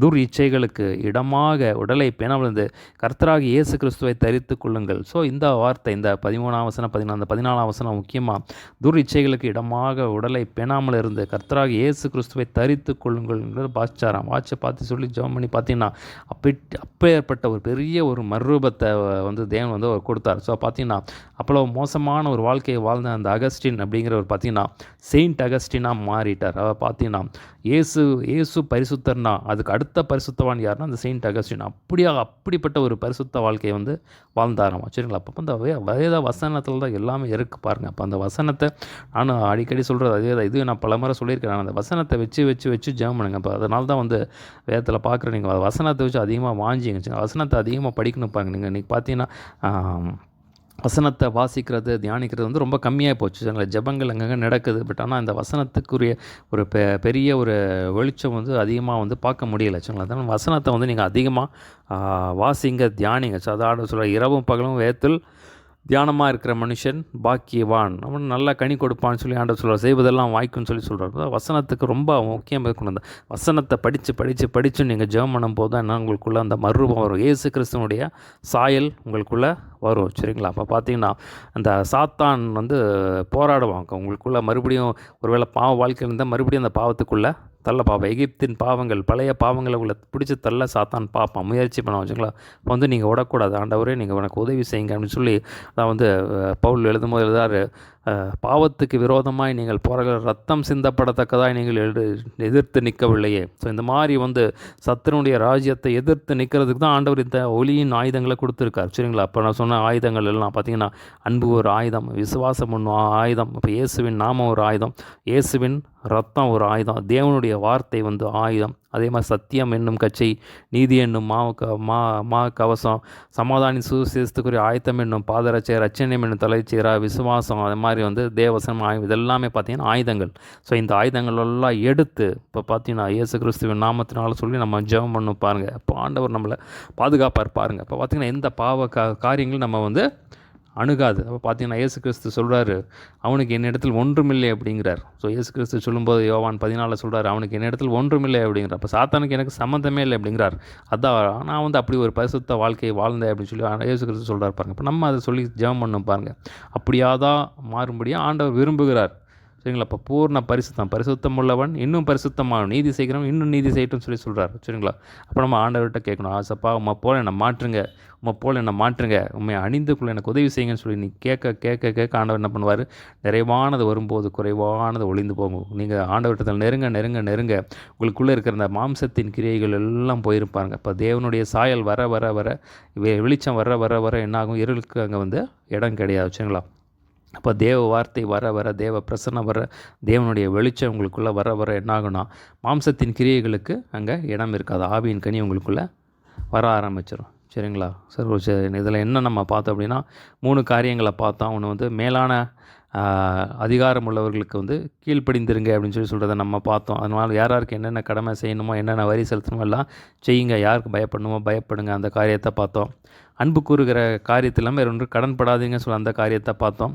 துர் இச்சைகளுக்கு இடமாக உடலை பேணாமலிருந்து கர்த்தராகி இயேசு கிறிஸ்துவை தரித்து கொள்ளுங்கள். ஸோ இந்த வார்த்தை இந்த 13ஆம் வசனம் 14ஆம் வசனம் முக்கியமாக துர் இச்சைகளுக்கு இடமாக உடலை பேணாமல் இருந்து கர்த்தராகி இயேசு கிறிஸ்துவை தரித்து கொள்ளுங்கள் வாட்சை பார்த்து சொல்லி ஜெபம் பண்ணி பார்த்தீங்கன்னா அப்போ ஏற்பட்ட ஒரு பெரிய ஒரு மறுரூபத்தை வந்து தேவன் வந்து அவர் கொடுத்தார். ஸோ பார்த்தீங்கன்னா அப்போ மோசமான ஒரு வாழ்க்கையை வாழ்ந்த அந்த அகஸ்டின் அப்படிங்கிறவர் பார்த்தீங்கன்னா செயின்ட் அகஸ்டினாக மாறிட்டார். அவர் பார்த்தீங்கன்னா இயேசு பரிசுத்தர்னா அதுக்கு அடுத்த பரிசுத்தவான் யாருன்னா அந்த செயின்ட் அகஸ்டின். அப்படிப்பட்ட ஒரு பரிசுத்த வாழ்க்கையை வந்து வாழ்ந்தாராம். சரிங்களா? அப்போ அந்த வேத வசனத்தில் தான் எல்லாமே இருக்கு பாருங்கள். அப்போ அந்த வசனத்தை நான் அடிக்கடி சொல்கிறது அதே தான். இது நான் பல முறை சொல்லியிருக்கேன். நான் அந்த வசனத்தை வச்சு ஜெபம் பண்ணுங்க. அப்போ அதனால தான் வந்து வேதத்தில் பார்க்குற நீங்கள் வசனத்தை வச்சு அதிகமாக வாஞ்சிங்க. வசனத்தை அதிகமாக படிக்கணும் பாருங்க. நீங்கள் இன்றைக்கி பார்த்தீங்கன்னா வசனத்தை வாசிக்கிறது தியானிக்கிறது வந்து ரொம்ப கம்மியாக போச்சு. ஜெபங்கள் அங்கங்கே நடக்குது. பட் ஆனால் இந்த வசனத்துக்குரிய ஒரு பெரிய ஒரு வெளிச்சம் வந்து அதிகமாக வந்து பார்க்க முடியலை. சரிங்களா? அதனால் வசனத்தை வந்து நீங்கள் அதிகமாக வாசிங்க, தியானிங்க. ஸோ அதாவது சொல்கிற இரவும் பகலும் வேதத்தில் தியானமாக இருக்கிற மனுஷன் பாக்கியவான், அவன் நல்லா கனி கொடுப்பான்னு சொல்லி ஆண்டவர் சொல்கிறார். செய்வதெல்லாம் வாய்க்குன்னு சொல்லி சொல்கிறார். வசனத்துக்கு ரொம்ப முக்கியம் கொண்டு வந்த வசனத்தை படித்து நீங்கள் ஜெபம் பண்ணும் போது தான் என்ன உங்களுக்குள்ளே அந்த மறுரூபம் வரும். இயேசு கிறிஸ்துவனுடைய சாயல் உங்களுக்குள்ளே வரும். சரிங்களா? அப்போ பார்த்தீங்கன்னா அந்த சாத்தான் வந்து போராடுவாங்க உங்களுக்குள்ளே மறுபடியும் ஒருவேளை பாவ வாழ்க்கையில் இருந்தால் மறுபடியும் அந்த பாவத்துக்குள்ளே தள்ள பார்ப்பேன். எகிப்தின் பாவங்கள் பழைய பாவங்களை உள்ள பிடிச்சி தள்ள சாத்தான் பார்ப்பான், முயற்சி பண்ண வச்சுங்களா. இப்போ வந்து நீங்கள் விடக்கூடாது. ஆண்டவரே நீங்கள் உனக்கு உதவி செய்யுங்க அப்படின்னு சொல்லி நான் வந்து பவுல் எழுதும்போது எழுதாரு. பாவத்துக்கு விரோதமாய் நீங்கள் போராட ரத்தம் சிந்தப்படத்தக்கதாய் நீங்கள் எதிர்த்து நிற்கவில்லையே. ஸோ இந்த மாதிரி சத்துருடைய ராஜ்யத்தை எதிர்த்து நிற்கிறதுக்கு தான் ஆண்டவர் இந்த ஒளியின் ஆயுதங்களை கொடுத்துருக்கார். சரிங்களா? அப்போ நான் சொன்ன ஆயுதங்கள் எல்லாம் பார்த்திங்கன்னா, அன்பு ஒரு ஆயுதம், விசுவாசம் ஒன்று ஆயுதம், இப்போ இயேசுவின் நாமம் ஒரு ஆயுதம், இயேசுவின் ரத்தம் ஒரு ஆயுதம், தேவனுடைய வார்த்தை ஆயுதம், அதே மாதிரி சத்தியம் என்னும் கச்சை, நீதி என்னும் மா கவசம், சமாதானி சுசேஷத்துக்குரிய ஆயத்தம் என்னும் பாதரட்சை, ரட்சணியம் என்னும் தலைச்சீரா, விசுவாசம், அது மாதிரி தேவசனம் ஆயுதம், இதெல்லாமே பார்த்திங்கன்னா ஆயுதங்கள். ஸோ இந்த ஆயுதங்கள் எல்லாம் எடுத்து இப்போ பார்த்திங்கன்னா இயேசு கிறிஸ்துவின் நாமத்தினால சொல்லி நம்ம ஜெபம் பண்ணணும் பாருங்கள். அப்போ ஆண்டவர் நம்மளை பாதுகாப்பார் பாருங்கள். இப்போ பார்த்திங்கன்னா எந்த பாவ காரியங்களும் நம்ம அணுகாது. அப்போ பார்த்திங்கன்னா இயேசு கிறிஸ்து சொல்கிறாரு, அவனுக்கு என்னிடத்தில் ஒன்றுமில்லை அப்படிங்கிறார். ஸோ இயேசு கிறிஸ்து சொல்லும்போது யோவான் 14 சொல்கிறார், அவனுக்கு என்னிடத்தில் ஒன்றுமில்லை அப்படிங்கிறார். அப்போ சாத்தானுக்கு எனக்கு சம்மந்தமே இல்லை அப்படிங்கிறார். அதான் நான் அப்படி ஒரு பரிசுத்த வாழ்க்கையை வாழ்ந்தேன் அப்படின்னு சொல்லி இயேசு கிறிஸ்து சொல்கிறார் பாருங்கள். இப்போ நம்ம அதை சொல்லி ஜெபம் பண்ணணும் பாருங்கள். அப்படியாதான் மாறும்படியாக ஆண்டவர் விரும்புகிறார். சரிங்களா? இப்போ பூர்ண பரிசுத்தம் உள்ளவன் இன்னும் பரிசுத்தமான, நீதி செய்கிறவன் இன்னும் நீதி செய்யட்டும்னு சொல்கிறார். சரிங்களா? அப்போ நம்ம ஆண்டவர்கிட்ட கேட்கணும், ஆசப்பா உம்மை போல் என்னை மாற்றுங்க, உண்மை அணிந்துக்குள்ள எனக்கு உதவி செய்யுங்கன்னு சொல்லி நீ கேட்க ஆண்டவர் என்ன பண்ணுவார்? நிறைவானது வரும்போது குறைவானது ஒளிந்து போகும். நீங்கள் ஆண்டவர்கிட்ட நெருங்க உங்களுக்குள்ளே இருக்கிற அந்த மாம்சத்தின் கிரியைகள் எல்லாம் போயிருப்பாருங்க. இப்போ தேவனுடைய சாயல் வர வெளிச்சம் வர என்னாகும்? இருளுக்கு அங்கே இடம் கிடையாது. சரிங்களா? அப்போ தேவ வார்த்தை வர தேவ பிரசன்னம் தேவனுடைய வெளிச்சம் உங்களுக்குள்ளே வர என்னாகும்னா, மாம்சத்தின் கிரியைகளுக்கு அங்கே இடம் இருக்காது. ஆவியின் கனி உங்களுக்குள்ளே வர ஆரம்பிச்சிடும். சரிங்களா? சரி, இதில் என்ன நம்ம பார்த்தோம் அப்படின்னா, 3 காரியங்களை பார்த்தோம். ஒன்று மேலான அதிகாரம் உள்ளவர்களுக்கு கீழ்ப்படிந்திருங்க அப்படின்னு சொல்கிறத நம்ம பார்த்தோம். அதனால் யாருக்கு என்னென்ன கடமை செய்யணுமோ, என்னென்ன வரி செலுத்தணுமோ எல்லாம் செய்யுங்க. யாருக்கு பயப்படணுமோ பயப்படுங்க, அந்த காரியத்தை பார்த்தோம். அன்பு கூறுகிற காரியத்தில் ஒன்று கடன்படாதீங்கன்னு சொல்ல அந்த காரியத்தை பார்த்தோம்.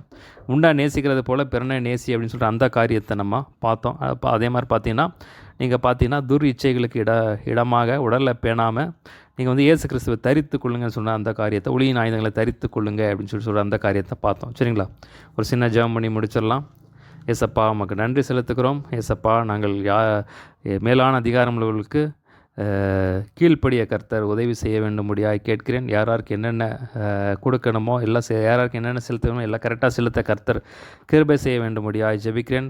உண்டா நேசிக்கிறது போல் பிறனை நேசி அப்படின்னு சொல்லிட்டு அந்த காரியத்தை நம்ம பார்த்தோம். அதே மாதிரி பார்த்தீங்கன்னா துர் இச்சைகளுக்கு இடமாக உடலில் பேணாமல் நீங்கள் இயேசு கிறிஸ்துவை தரித்து கொள்ளுங்கன்னு சொன்ன அந்த காரியத்தை, ஒளியின் ஆயுதங்களை தரித்து கொள்ளுங்க அப்படின்னு சொல்கிற அந்த காரியத்தை பார்த்தோம். சரிங்களா? ஒரு சின்ன ஜெபம் பண்ணி முடிச்சிடலாம். ஏசப்பா உமக்கு நன்றி செலுத்துக்கிறோம். ஏசப்பா, நாங்கள் மேலான அதிகாரம் உள்ளவர்களுக்கு கீழ்ப்படிய கர்த்தர் உதவி செய்ய வேண்டும்படியாக கேட்கிறேன். யாருக்கு என்னென்ன கொடுக்கணுமோ எல்லாம் யாருக்கு என்னென்ன செலுத்தணுமோ எல்லாம் கரெக்டாக செலுத்த கர்த்தர் கிருபை செய்ய வேண்டும்படியாக ஜெபிக்கிறேன்.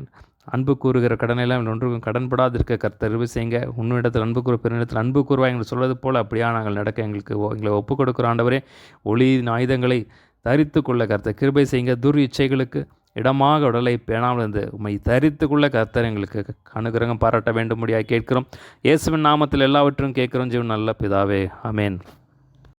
அன்பு கூறுகிற கடனெல்லாம் ஒன்றுக்கும் கடன்படாதிருக்க கர்த்தர் கிருபை செய்யுங்க. உன்னிடத்தில் அன்பு கூறு, பிறனிடத்தில் அன்பு கூறுவாய் எங்களுக்கு சொல்வது போல் அப்படியா நாங்கள் நடக்க எங்களை ஒப்புக் கொடுக்குற ஆண்டவரே, ஒளியின் ஆயுதங்களை தரித்து கொள்ள கர்த்தர் கிருபை செய்யுங்க. துர் இச்சைகளுக்கு இடமாக உடலை பேணாமல் உம்மை தரித்துக்குள்ள கர்த்தர் எங்களுக்கு அனுகிரகம் பாராட்ட வேண்டும்படியாக கேட்கிறோம். இயேசுவின் நாமத்தில் எல்லாவற்றும் கேட்கிறோம் ஜீவன் நல்ல பிதாவே, ஆமென்.